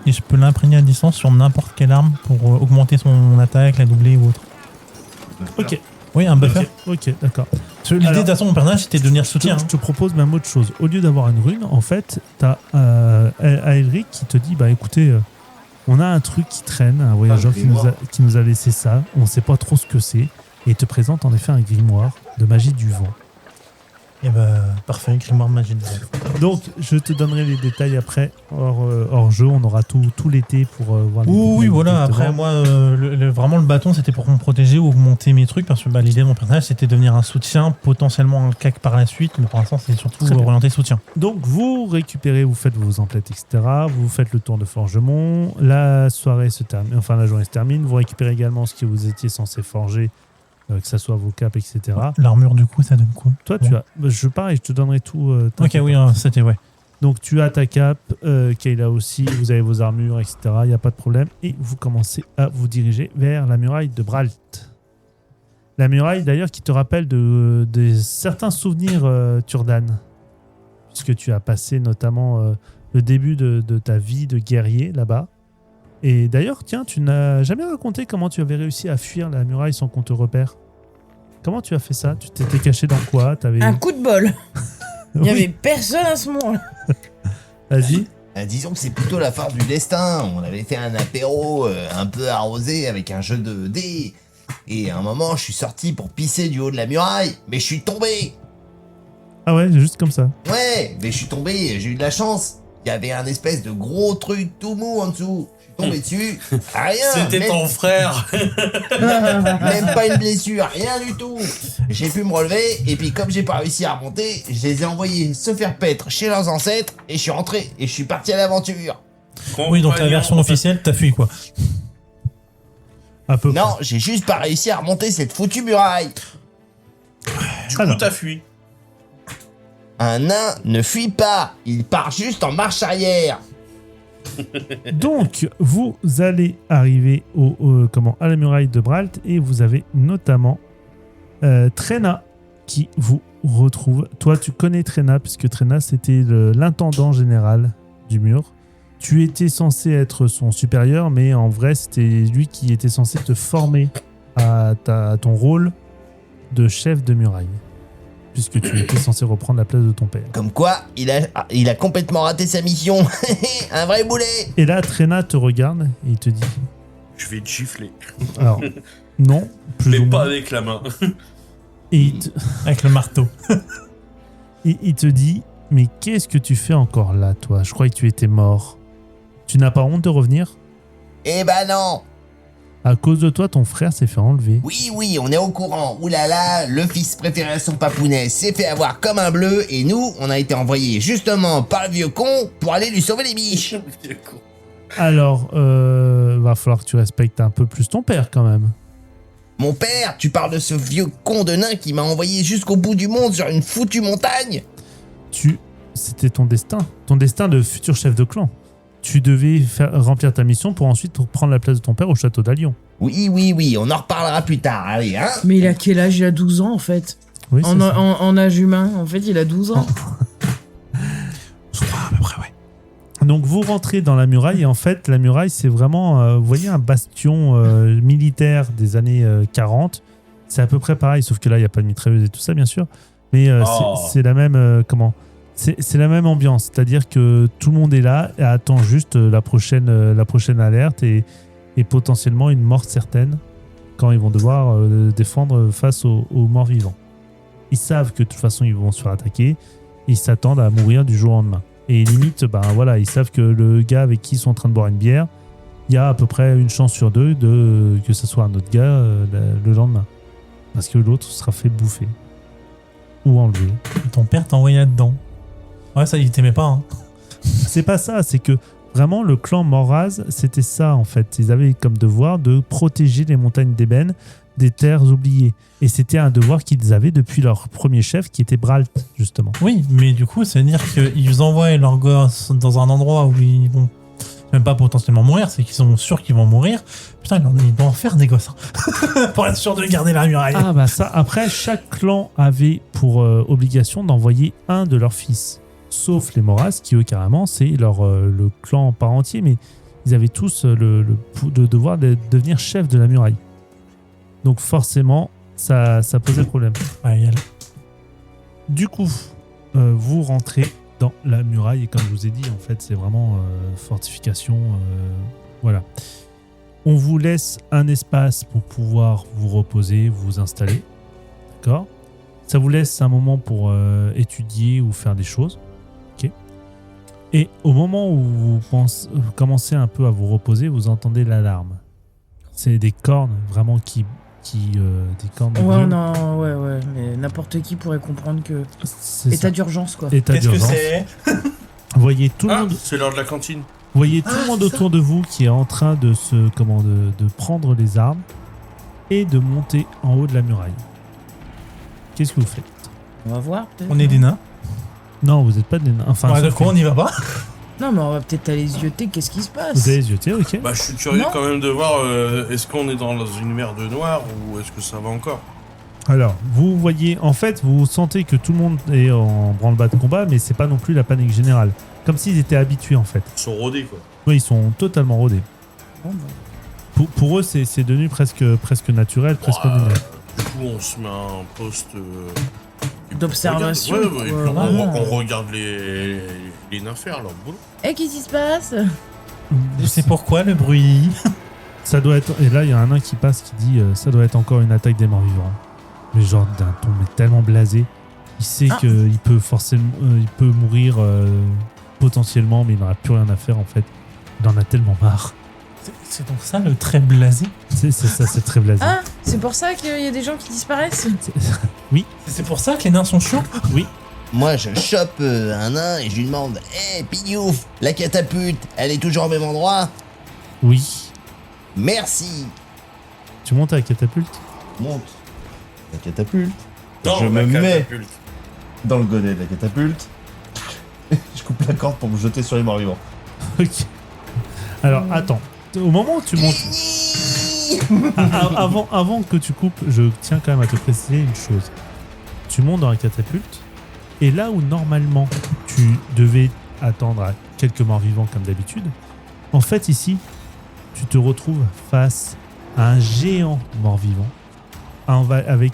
Et je peux l'imprégner à distance sur n'importe quelle arme pour augmenter son attaque, la doubler ou autre. Ok, Oui, un buffer. ok, d'accord. Parce que l'idée, de toute façon, mon personnage, c'était de devenir soutien. Je te propose même autre chose. Au lieu d'avoir une rune, en fait, t'as Aelric qui te dit, bah écoutez, on a un truc qui traîne, un voyageur qui nous a laissé ça, on ne sait pas trop ce que c'est, et il te présente en effet un grimoire de magie du vent. Et bah, parfait, grimoire magie de vent. Donc, je te donnerai les détails après, hors jeu, on aura tout l'été pour voir les Oui, détails voilà. directement. Après, moi, vraiment, le bâton, c'était pour me protéger ou augmenter mes trucs. Parce que bah, l'idée de mon personnage, c'était de devenir un soutien, potentiellement un cac par la suite. Mais pour l'instant, c'est surtout Très bien. orienté soutien. Donc vous récupérez, vous faites vos emplettes, etc. Vous faites le tour de Forgemont. La soirée se termine, enfin la journée se termine. Vous récupérez également ce que vous étiez censé forger que ça soit vos capes, etc. L'armure, du coup, ça donne quoi? Toi, Bon. tu as. Je te donnerai tout. Ok, oui, hein, c'était, ouais. Donc, tu as ta cape, Kayla aussi, vous avez vos armures, etc. Il n'y a pas de problème. Et vous commencez à vous diriger vers la muraille de Bralt. La muraille, d'ailleurs, qui te rappelle de certains souvenirs, Turdan. Puisque tu as passé notamment le début de ta vie de guerrier là-bas. Et d'ailleurs, tiens, tu n'as jamais raconté comment tu avais réussi à fuir la muraille sans qu'on te repère. Comment tu as fait ça? Tu t'étais caché dans quoi? Un coup de bol. Il n'y Oui. avait personne à ce moment-là. Vas-y. Disons que c'est plutôt la force du destin. On avait fait un apéro un peu arrosé avec un jeu de dés. Et à un moment, je suis sorti pour pisser du haut de la muraille, mais je suis tombé. Ah ouais, juste comme ça. Ouais, mais je suis tombé, j'ai eu de la chance. Il y avait un espèce de gros truc tout mou en dessous. Je suis tombé dessus. Rien. C'était même, ton frère. même pas une blessure, rien du tout. J'ai pu me relever, et puis comme j'ai pas réussi à remonter, je les ai envoyés se faire paître chez leurs ancêtres, et je suis rentré, et je suis parti à l'aventure. Oui, donc la version officielle, t'as fui, quoi. Un peu. Non, j'ai juste pas réussi à remonter cette foutue muraille. Du coup, Alors. t'as fui. Un nain ne fuit pas, il part juste en marche arrière. Donc, vous allez arriver à la muraille de Bralt et vous avez notamment Trena qui vous retrouve. Toi, tu connais Trena puisque Trena, c'était l'intendant général du mur. Tu étais censé être son supérieur, mais en vrai, c'était lui qui était censé te former à ton rôle de chef de muraille. Puisque tu étais censé reprendre la place de ton père. Comme quoi, il a complètement raté sa mission. Un vrai boulet. Et là, Trena te regarde et il te dit... Je vais te gifler. Alors, non, plus Mais ou pas moins. avec la main. Et il te... Avec le marteau. Il te dit, mais qu'est-ce que tu fais encore là, toi? Je croyais que tu étais mort. Tu n'as pas honte de revenir? Eh ben non. À cause de toi, ton frère s'est fait enlever. Oui, on est au courant. Ouh là là, le fils préféré à son papounet s'est fait avoir comme un bleu et nous, on a été envoyés justement par le vieux con pour aller lui sauver les biches. Alors, va falloir que tu respectes un peu plus ton père quand même. Mon père, tu parles de ce vieux con de nain qui m'a envoyé jusqu'au bout du monde sur une foutue montagne? C'était ton destin de futur chef de clan. Tu devais remplir ta mission pour ensuite prendre la place de ton père au château d'Alion. Oui, on en reparlera plus tard, allez, hein. Mais il a quel âge? Il a 12 ans en fait. Oui, c'est ça. En âge humain, en fait, il a 12 ans. Je crois à peu près, ouais. Donc vous rentrez dans la muraille et en fait la muraille c'est vraiment, vous voyez un bastion militaire des années 40. C'est à peu près pareil sauf que là il n'y a pas de mitrailleuse et tout ça bien sûr. Mais c'est la même c'est la même ambiance. C'est-à-dire que tout le monde est là et attend juste la prochaine alerte et potentiellement une mort certaine quand ils vont devoir défendre face aux morts vivants. Ils savent que de toute façon ils vont se faire attaquer. Ils s'attendent à mourir du jour au lendemain. Et limite, ben voilà, ils savent que le gars avec qui ils sont en train de boire une bière, il y a à peu près une chance sur deux que ce soit un autre gars le lendemain. Parce que l'autre sera fait bouffer. Ou enlever. Ton père t'a envoyé là-dedans. Ouais, ça, il t'aimait pas, hein. C'est pas ça, c'est que vraiment le clan Moraz, c'était ça en fait. Ils avaient comme devoir de protéger les montagnes d'ébène des terres oubliées. Et c'était un devoir qu'ils avaient depuis leur premier chef qui était Bralt, justement. Oui, mais du coup, ça veut dire qu'ils envoient leurs gosses dans un endroit où ils vont même pas potentiellement mourir, c'est qu'ils sont sûrs qu'ils vont mourir. Putain, ils vont en faire des gosses. Hein. Pour être sûr de garder la muraille. Ah bah ça, après, chaque clan avait pour obligation d'envoyer un de leurs fils. Sauf les Moraz, qui eux, carrément, c'est le clan par entier, mais ils avaient tous le devoir de devenir chef de la muraille. Donc forcément, ça posait problème. Ouais, Du coup, vous rentrez dans la muraille et comme je vous ai dit, en fait, c'est vraiment fortification. Voilà. On vous laisse un espace pour pouvoir vous reposer, vous installer. D'accord ? Ça vous laisse un moment pour étudier ou faire des choses. Ok ? Et au moment où vous commencez un peu à vous reposer, vous entendez l'alarme. C'est des cornes vraiment qui des cornes de Ouais, brume. non, ouais, mais n'importe qui pourrait comprendre que. C'est État ça. d'urgence, quoi. État Qu'est-ce que d'urgence. c'est? Vous voyez tout le Ah, monde. c'est l'heure de la cantine. Vous voyez tout le monde autour de vous qui est en train de prendre les armes. et de monter en haut de la muraille. Qu'est-ce que vous faites? On va voir. peut-être. On est des nains. Non, vous n'êtes pas des nains. Enfin, Ouais, sauf d'accord, on n'y va pas. Non, mais on va peut-être aller zioter. Qu'est-ce qui se que passe? vous avez zioté, ok. Bah, je suis curieux Non. quand même de voir est-ce qu'on est dans une mer de noir ou est-ce que ça va encore. Alors, vous voyez, en fait, vous sentez que tout le monde est en branle-bas de combat, mais c'est pas non plus la panique générale. Comme s'ils étaient habitués, en fait. Ils sont rodés, quoi. Oui, ils sont totalement rodés. Bon, bah. Pour eux, c'est devenu presque naturel, presque Ouais, ordinaire. Du coup, on se met un poste D'observation, Ouais, ouais, et puis quoi, on, vraiment. on regarde les nains faire leur boulot. Eh, qu'est-ce qui se passe? Je sais pourquoi le bruit. Ça doit être. Et là, il y a un nain qui passe qui dit ça doit être encore une attaque des morts vivants. Mais genre d'un ton mais tellement blasé. Il sait Ah. qu'il peut forcément. Il peut mourir potentiellement, mais il n'aura plus rien à faire en fait. Il en a tellement marre. C'est donc ça le très blasé. C'est ça, c'est très blasé. Ah, c'est pour ça qu'il y a des gens qui disparaissent? C'est pour ça que les nains sont chiants. Moi, je chope un nain et je lui demande Hé, Pignouf, la catapulte, elle est toujours au même endroit? Oui. Merci. Tu montes à la catapulte. Monte la catapulte. Non, je la me mets catapulte. dans le godet de la catapulte. Je coupe la corde pour me jeter sur les morts vivants. Ok. Alors, attends. Au moment où tu montes. Avant que tu coupes, je tiens quand même à te préciser une chose. Tu montes dans la catapulte, et là où normalement tu devais attendre à quelques morts vivants comme d'habitude, en fait ici, tu te retrouves face à un géant mort vivant, avec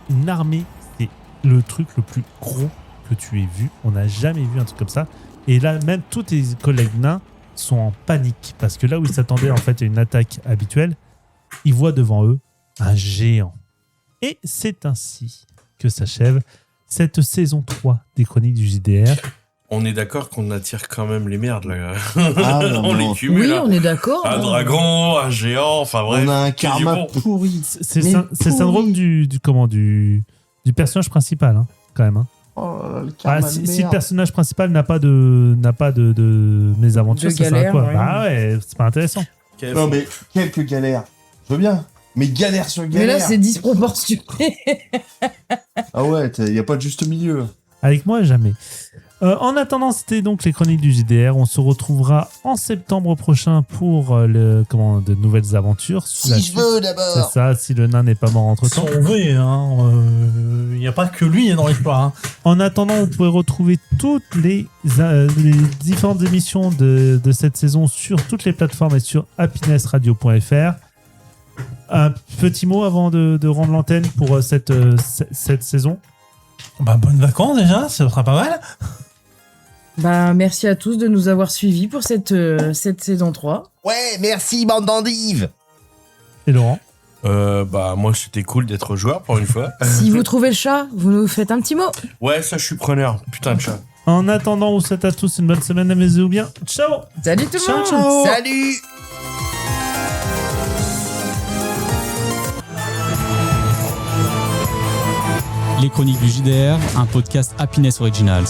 une armée. C'est le truc le plus gros que tu aies vu. On n'a jamais vu un truc comme ça. Et là, même tous tes collègues nains sont en panique parce que là où ils s'attendaient en fait à une attaque habituelle, ils voient devant eux un géant. Et c'est ainsi que s'achève cette saison 3 des Chroniques du JDR. On est d'accord qu'on attire quand même les merdes, là. Ah, non, on non. les cumule. Oui, là. on est d'accord. Un dragon, un géant, enfin bref. On a un que du karma bon. pourri. C'est Mais le syndrome du personnage principal, hein, quand même. Hein. Oh, le Ah, karma si de le merde. personnage principal n'a pas de mésaventures, De ça sert à galère, quoi? ouais. Bah ouais, c'est pas intéressant. Non, mais quelques galères. Je veux bien. Mais galère sur Mais galère. là, c'est disproportionné. Ah ouais, y a pas de juste milieu. Avec moi, jamais. En attendant, c'était donc les Chroniques du JDR. On se retrouvera en septembre prochain pour de nouvelles aventures. Si La je suite. veux C'est d'abord. ça, si le nain n'est pas mort entre Si temps. on veut, il n'y a pas que lui dans l'histoire. Hein. En attendant, vous pouvez retrouver toutes les différentes émissions de cette saison sur toutes les plateformes et sur happinessradio.fr. Un petit mot avant de rendre l'antenne pour cette saison. Bah, bonnes vacances déjà, ça sera pas mal. Bah, merci à tous de nous avoir suivis pour cette saison 3. Ouais, merci, bande d'endives. Et Laurent. Bah, moi, c'était cool d'être joueur pour une fois. Si vous trouvez le chat, vous nous faites un petit mot. Ouais, ça, je suis preneur. Putain de chat. En attendant, on vous souhaite à tous une bonne semaine. Amusez-vous bien. Ciao. Salut tout le monde. ciao. Salut. Les Chroniques du JDR, un podcast Happiness Originals.